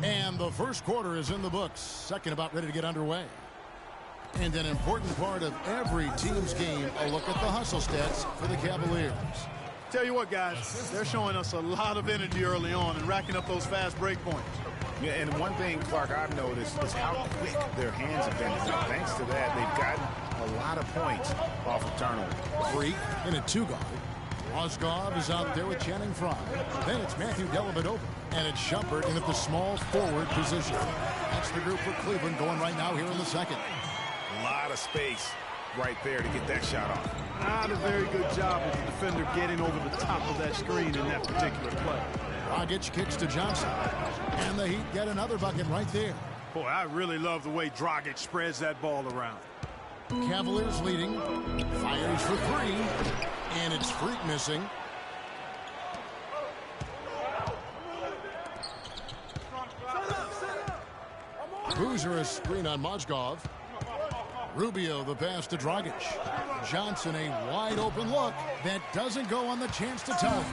And the first quarter is in the books. Second about ready to get underway. And an important part of every team's game, a look at the hustle stats for the Cavaliers. Tell you what, guys, they're showing us a lot of energy early on and racking up those fast break points. Yeah, and one thing, Clark, I've noticed is how quick their hands have been. So thanks to that, they've gotten a lot of points off of turnover. Freak in a two-guard. Mozgov is out there with Channing Frye. Then it's Matthew Dellavedova. And it's Shumpert in at the small forward position. That's the group for Cleveland going right now here in the second. A lot of space right there to get that shot off. Not a very good job of the defender getting over the top of that screen in that particular play. Dragic kicks to Johnson. And the Heat get another bucket right there. Boy, I really love the way Dragic spreads that ball around. Cavaliers leading. Fires for three. And it's Freak missing. Boozer a screen on Mozgov. Rubio the pass to Dragic. Johnson a wide open look that doesn't go on the chance to tie.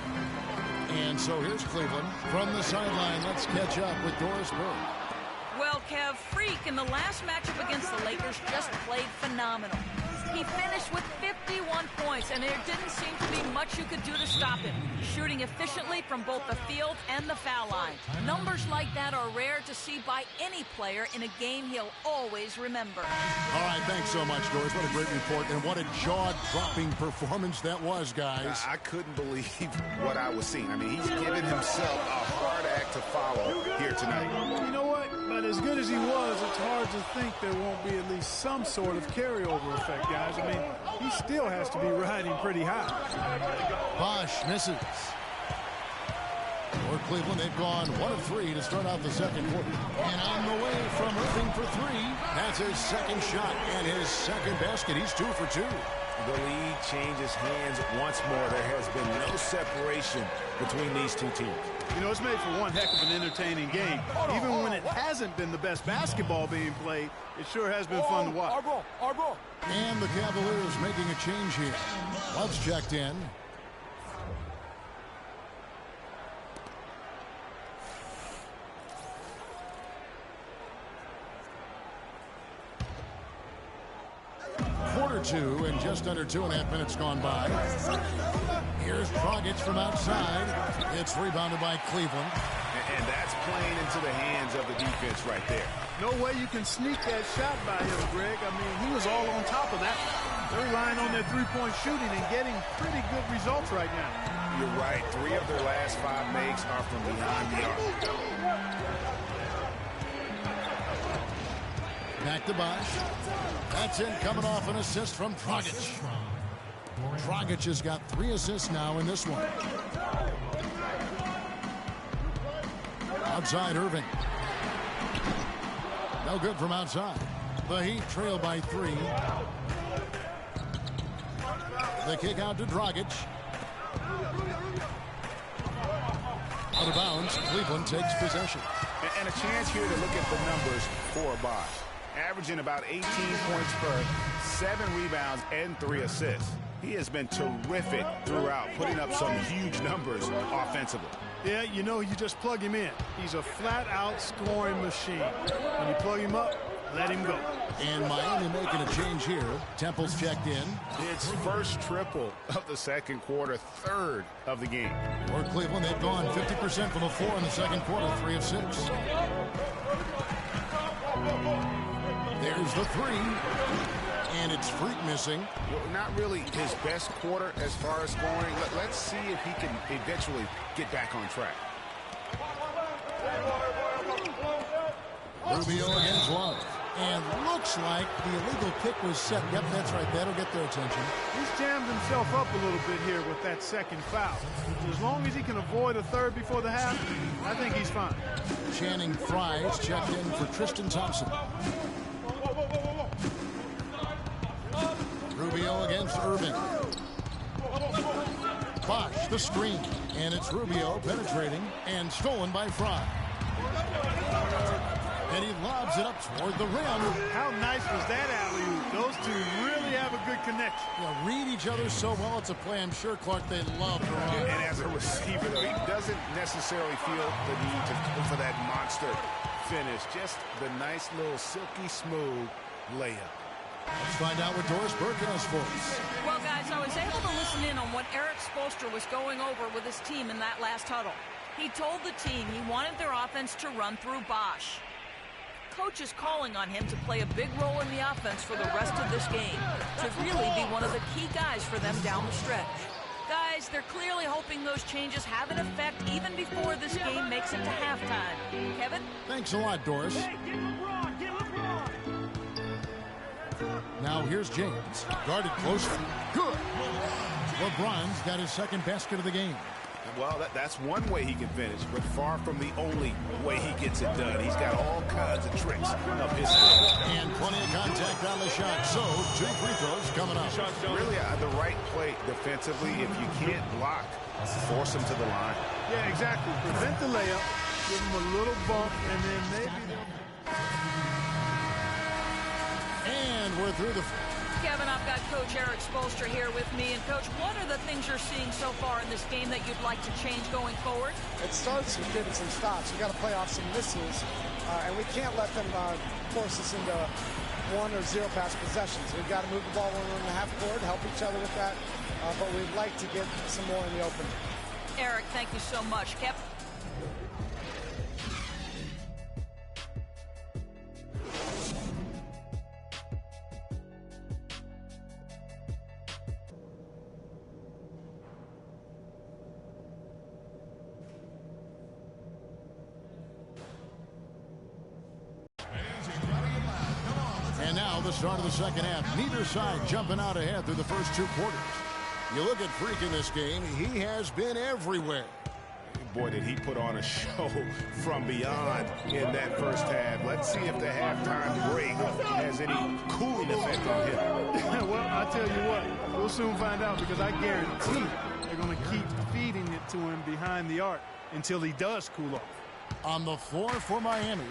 And so here's Cleveland from the sideline. Let's catch up with Doris Burke. Well, Kev, Freak in the last matchup against the Lakers just played phenomenal. He finished with 51 points, and there didn't seem to be much you could do to stop him, shooting efficiently from both the field and the foul line. Numbers like that are rare to see by any player in a game he'll always remember. All right, thanks so much, Doris. What a great report, and what a jaw-dropping performance that was, guys. I couldn't believe what I was seeing. I mean, he's given himself a hard act to follow here tonight. You know what? But as good as he was, it's hard to think there won't be at least some sort of carryover effect, guys. I mean, he still has to be riding pretty high. Bosch misses. For Cleveland, they've gone 1 of 3 to start out the second quarter. And on the way from Irving for 3. That's his second shot and his second basket. He's 2 for 2. The lead changes hands once more. There has been no separation between these two teams. You know, it's made for one heck of an entertaining game. Even when it hasn't been the best basketball being played, it sure has been fun to watch. And the Cavaliers making a change here. Love's checked in. Quarter 2 and just under 2.5 minutes gone by. Here's Dragic from outside. It's rebounded by Cleveland. And that's playing into the hands of the defense right there. No way you can sneak that shot by him, Greg. I mean, he was all on top of that. They're relying on their three-point shooting and getting pretty good results right now. You're right. 3 of their last 5 makes are from behind the arc. Back to Bosch. That's in, coming off an assist from Dragic. Dragic has got 3 assists now in this one. Outside Irving. No good from outside. The Heat trail by 3. The kick out to Dragic. Out of bounds. Cleveland takes possession. And a chance here to look at the numbers for Bosch. Averaging about 18 points per, 7 rebounds, and 3 assists. He has been terrific throughout, putting up some huge numbers offensively. Yeah, you know, you just plug him in. He's a flat-out scoring machine. When you plug him up, let him go. And Miami making a change here. Temple's checked in. It's first triple of the second quarter, 3rd of the game. For Cleveland, they've gone 50% from the floor in the second quarter, 3 of 6. There's the 3. And it's Freak missing. Well, not really his best quarter as far as scoring. Let's see if he can eventually get back on track. Rubio against Love. And looks like the illegal kick was set. Yep, that's right. That'll get their attention. He's jammed himself up a little bit here with that second foul. So as long as he can avoid a third before the half, I think he's fine. Channing Frye's checked in for Tristan Thompson. Rubio against Irving. Bosch, the screen. And it's Rubio penetrating and stolen by Frye. And he lobs it up toward the rim. How nice was that alley-oop? Those two really have a good connection. Yeah, read each other so well. It's a play I'm sure, Clark, they love to run. And as a receiver, though, he doesn't necessarily feel the need to go for that monster finish. Just the nice little silky smooth layup. Let's find out what Doris Birkin has for us. Well, guys, I was able to listen in on what Eric Spoelstra was going over with his team in that last huddle. He told the team he wanted their offense to run through Bosch. Coach is calling on him to play a big role in the offense for the rest of this game, to really be one of the key guys for them down the stretch. Guys, they're clearly hoping those changes have an effect even before this game makes it to halftime. Kevin? Thanks a lot, Doris. Now here's James, guarded closely. Good. LeBron's got his second basket of the game. Well, that's one way he can finish, but far from the only way he gets it done. He's got all kinds of tricks up his sleeve. And plenty of contact on the shot, so 2 free throws coming up. Really, the right play defensively. If you can't block, force him to the line. Yeah, exactly. Prevent the layup, give him a little bump, and then maybe And we're through the... Kevin, I've got Coach Eric Spoelstra here with me. And, Coach, what are the things you're seeing so far in this game that you'd like to change going forward? It starts with getting some stops. We've got to play off some misses, and we can't let them force us into 1 or 0 pass possessions. We've got to move the ball when we're in the half court, help each other with that, but we'd like to get some more in the open. Eric, thank you so much. Kevin? The start of the second half. Neither side jumping out ahead through the first 2 quarters. You look at Freak in this game, he has been everywhere. Boy, did he put on a show from beyond in that first half. Let's see if the halftime break has any cooling effect on him. Well, I'll tell you what, we'll soon find out, because I guarantee they're going to keep feeding it to him behind the arc until he does cool off. On the floor for Miami,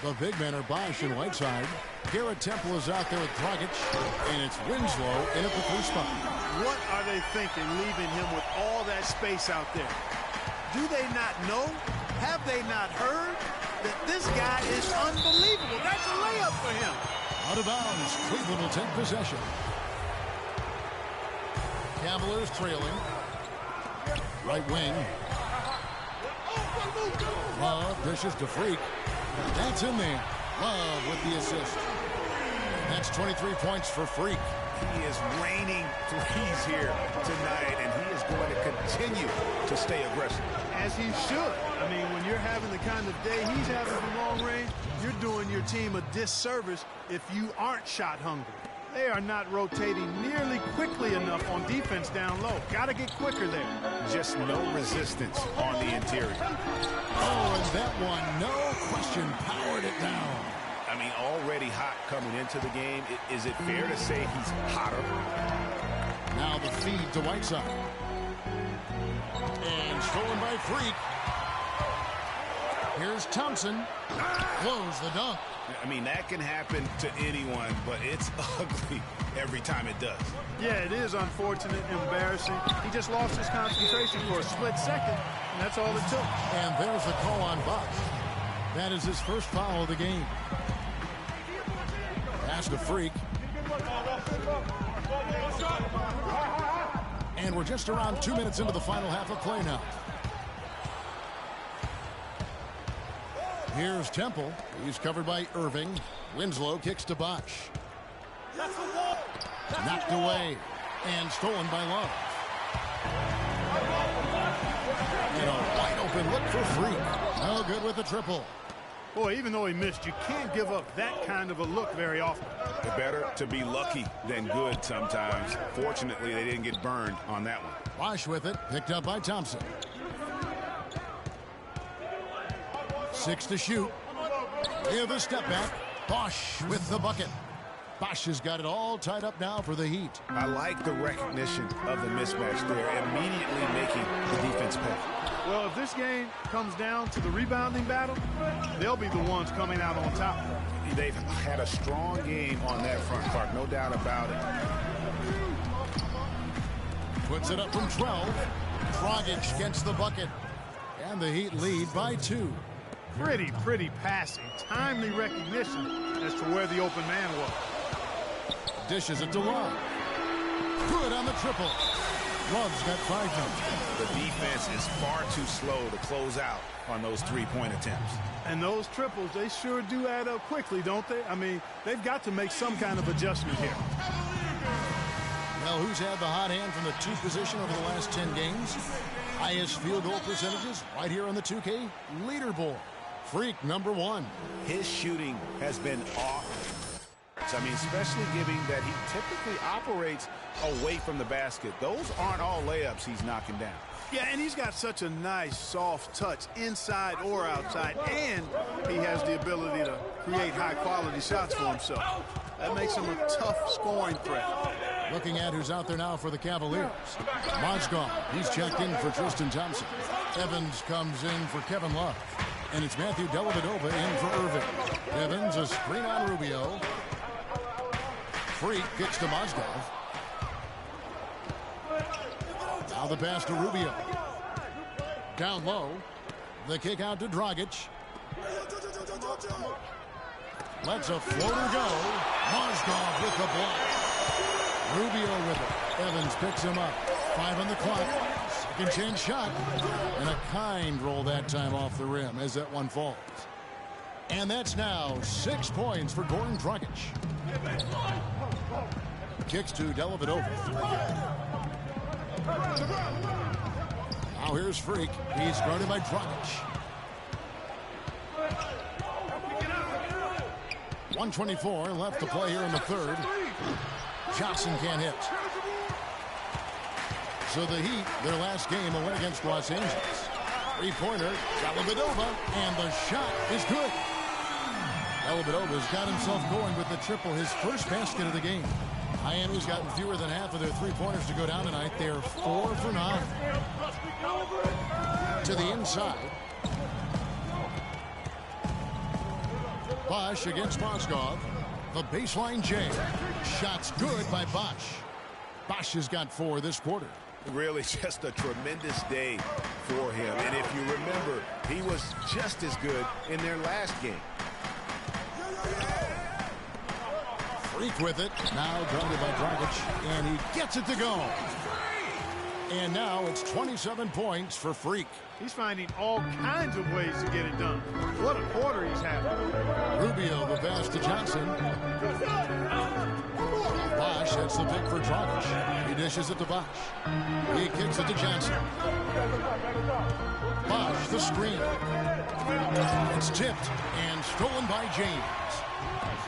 the big men are Bosch and Whiteside. Garrett Temple is out there with Dragic, and it's Winslow in at the 3 spot. What are they thinking, leaving him with all that space out there? Do they not know? Have they not heard that this guy is unbelievable? That's a layup for him. Out of bounds, Cleveland will take possession. Cavaliers trailing. Right wing. Love dishes to Freak. That's in there. Love with the assist. That's 23 points for Freak. He is raining threes here tonight, and he is going to continue to stay aggressive. As he should. I mean, when you're having the kind of day he's having from long range, you're doing your team a disservice if you aren't shot hungry. They are not rotating nearly quickly enough on defense down low. Got to get quicker there. Just no resistance on the interior. Oh, and that one, no question, powered it down. I mean, already hot coming into the game. Is it fair to say he's hotter? Now the feed to Whiteside. And stolen by Freak. Here's Thompson. Close the dunk. I mean, that can happen to anyone, but it's ugly every time it does. Yeah, it is unfortunate, embarrassing. He just lost his concentration for a split second, and that's all it took. And there's the call on Bosch. That is his first foul of the game. Pass to Freak. And we're just around 2 minutes into the final half of play now. Here's Temple. He's covered by Irving. Winslow kicks to Bosch. Knocked away and stolen by Love. And a wide open look for Freak. No good with the triple. Boy, even though he missed, you can't give up that kind of a look very often. Better to be lucky than good sometimes. Fortunately, they didn't get burned on that one. Bosch with it, picked up by Thompson. 6 to shoot. Give a step back. Bosch with the bucket. Bosch has got it all tied up now for the Heat. I like the recognition of the mismatch there, immediately making the defense pay. Well, if this game comes down to the rebounding battle, they'll be the ones coming out on top. They've had a strong game on that front, Clark, no doubt about it. Puts it up from 12. Dragic gets the bucket. And the Heat lead by 2. Pretty passing. Timely recognition as to where the open man was. Dishes it to Love. Good on the triple. Love's got 5 now. The defense is far too slow to close out on those three-point attempts. And those triples, they sure do add up quickly, don't they? I mean, they've got to make some kind of adjustment here. Well, who's had the hot hand from the 2 position over the last 10 games? Highest field goal percentages right here on the 2K leaderboard. Freak number 1. His shooting has been off. I mean, especially given that he typically operates away from the basket. Those aren't all layups he's knocking down. Yeah, and he's got such a nice, soft touch inside or outside, and he has the ability to create high-quality shots for himself. That makes him a tough scoring threat. Looking at who's out there now for the Cavaliers. Mozgov, he's checked in for Tristan Thompson. Evans comes in for Kevin Love. And it's Matthew Dellavedova in for Irving. Evans, a screen on Rubio. Freak kicks to Mozgov. Now the pass to Rubio. Down low. The kick out to Dragic. Lets a floater go. Mozgov with the block. Rubio with it. Evans picks him up. 5 on the clock. Second chance shot. And a kind roll that time off the rim as that one falls. And that's now 6 points for Goran Dragic. Kicks to Dellavedova. Now here's Freak. He's guarded by Dragic. 1:24 left to play here in the third. Johnson can't hit. So the Heat, their last game, a win against Los Angeles. 3-pointer, Dellavedova, and the shot is good. Dellavedova's got himself going with the triple, his first basket of the game. Miami's gotten fewer than half of their 3-pointers to go down tonight. They're 4 for 9. To the inside. Bosch against Mozgov. The baseline jam. Shots good by Bosch. Bosch has got 4 this quarter. Really just a tremendous day for him. And if you remember, he was just as good in their last game. Freak with it. Now guarded by Dragic. And he gets it to go. And now it's 27 points for Freak. He's finding all kinds of ways to get it done. What a quarter he's having. Rubio, the pass to Johnson. Bosch hits the pick for Dragic. He dishes it to Bosch. He kicks it to Johnson. Bosch, the screen. It's tipped and stolen by James.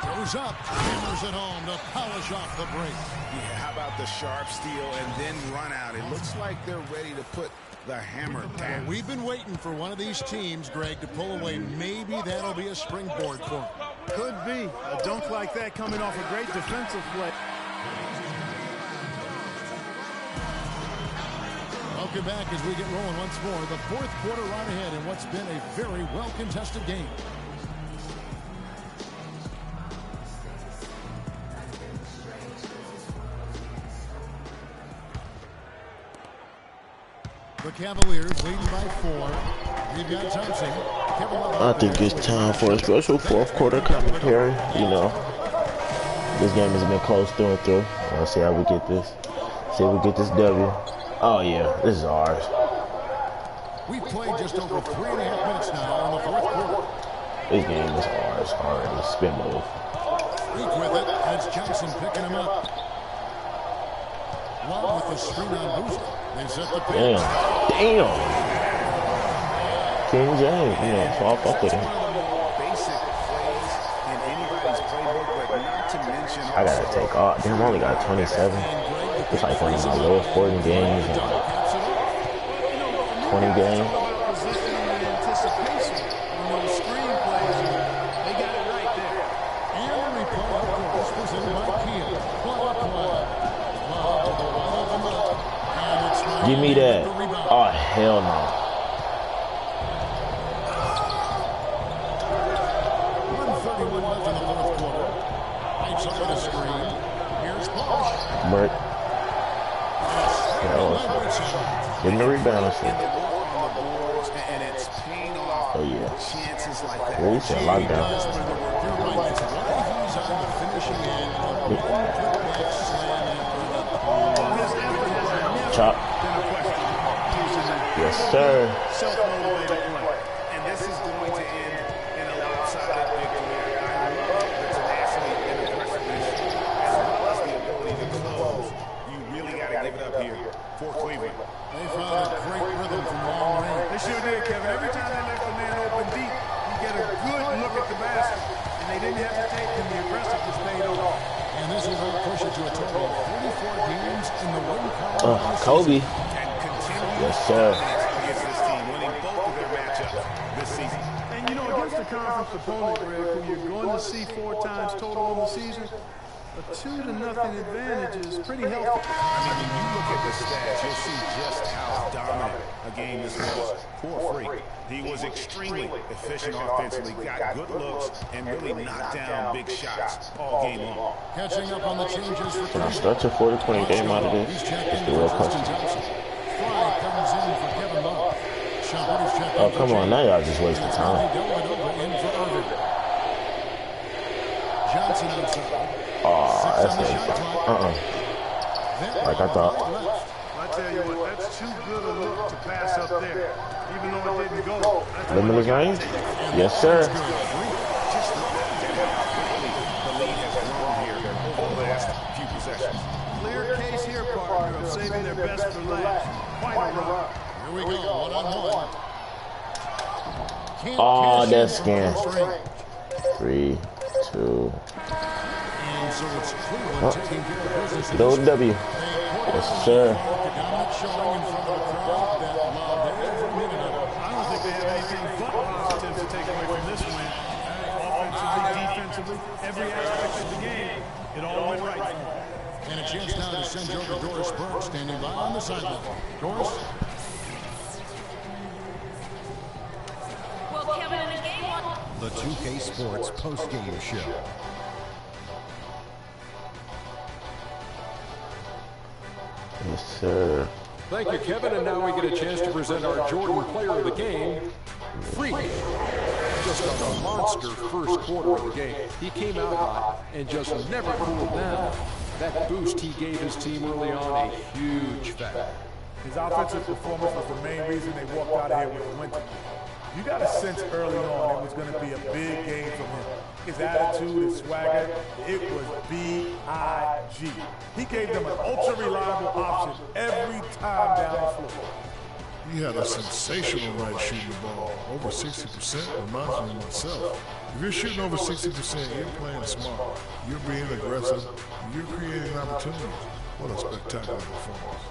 Goes up, hammers it home to polish off the break. Yeah, how about the sharp steal and then run out? It looks like they're ready to put the hammer down. Well, we've been waiting for one of these teams, Greg, to pull away. Maybe that'll be a springboard for them. Could be. A dunk like that coming off a great defensive play. Welcome back as we get rolling once more. The fourth quarter right ahead in what's been a very well-contested game. The Cavaliers leading by 4. We've got Thompson. I think it's time for a special fourth quarter commentary. You know, this game has been close through and through. Let's see how we get this. See if we get this W. Oh yeah, this is ours. We played just over 3.5 minutes now in the fourth quarter. This game is ours already. Spin move. Freak with it. That's Johnson picking him up. Love with the screen on Booster. They set the pitch. Damn. King James, you know, so I'll fuck with him. Basic plays in anybody's playbook, but not to mention. I gotta take off. Damn, I only got 27. It's like one of my lowest scoring games in 20 games. Give me that. Oh, hell no. 1:31 left in the fourth quarter. Lights up on the screen. Here's Bosch. But give me the rebound. Oh yeah. Well, we said lockdown. chop. Yes, sir. Self-motivated play. And this is going to end in a lopsided victory. I love the tenacity and aggressiveness as well as the ability to close. You really got to give it up here for Cleveland. They found a great rhythm from long range. They sure did, Kevin. Every time they left the man open deep, you get a good look at the basket. And they didn't hesitate, and the aggressiveness paid off. And this will help push it to a total of 34 games in the win column. Kobe. Yes, sir. Against this team, winning both of their matchups this season. And you know, against the conference opponent, Greg, who you're going to see 4 times total on the season, a 2-0 advantage is pretty healthy. I mean, when you look at the stats, you'll see just how dominant a game this was for Free. He was extremely efficient offensively, got good looks, and really knocked down big shots all game long. Catching up on the changes for Can I start a 40-20 game out of this? It's the real question. Comes in for Kevin Love. Oh, come on. Now y'all just wasting time. Johnson outside. Oh, that's not like I thought. I tell you what, that's too good a look to pass up there, even though it didn't go. Limitless range? Yes, sir. Just the lead has grown here over the last few possessions. Clear case here, partner, of saving their best for last. Quite a run. Here we go, one-on-one. Oh, that's scan. 3, 2. And so it's Cleveland taking care of business. Little W. Yes, sir. Dominant showing in front of a crowd that loved every minute of it. I don't think they have anything but positive to take away from this win. Offensively, defensively, every aspect of the game, it all went right for them. And a chance now to send over Doris Burke standing by on the sideline. Doris? Well, Kevin, in a game one. The 2K Sports postgame show. Yes, sir. Thank you, Kevin. And now we get a chance to present our Jordan player of the game, Freak. Just a monster first quarter of the game. He came out hot and just never cooled down. That boost he gave his team early on, a huge factor. His offensive performance was the main reason they walked out of here with a win. You got a sense early on it was going to be a big game from him. His attitude, his swagger, it was B.I.G. He gave them an ultra-reliable option every time down the floor. He had a sensational night shooting the ball. Over 60% reminds me of myself. If you're shooting over 60%, you're playing smart. You're being aggressive. You're creating opportunities. What a spectacular performance.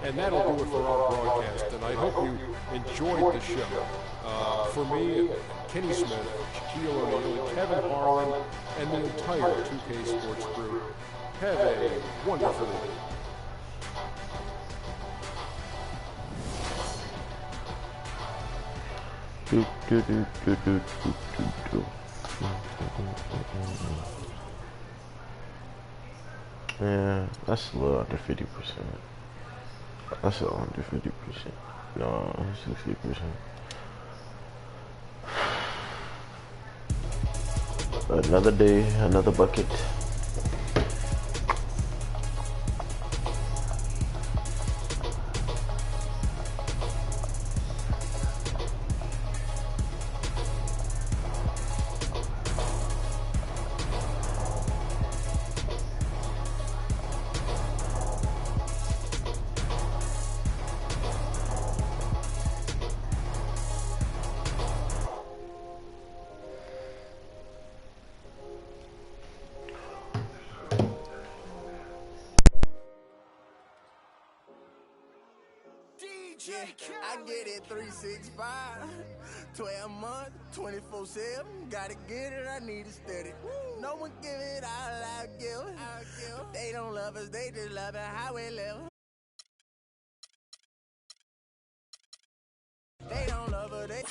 And that'll do it for our broadcast. And I hope you enjoyed the show. For me, Kenny Smith, Shaquille O'Neal, Kevin Harlan, and the entire 2K Sports crew, have a wonderful evening. Yeah, that's a little under 50%. That's a little under 50%. No, 60%. Another day, another bucket. I get it 365, 12 months, 24/7. Gotta get it, I need it steady. No one give it all I give. They don't love us, they just love it how we live. They don't love us, they.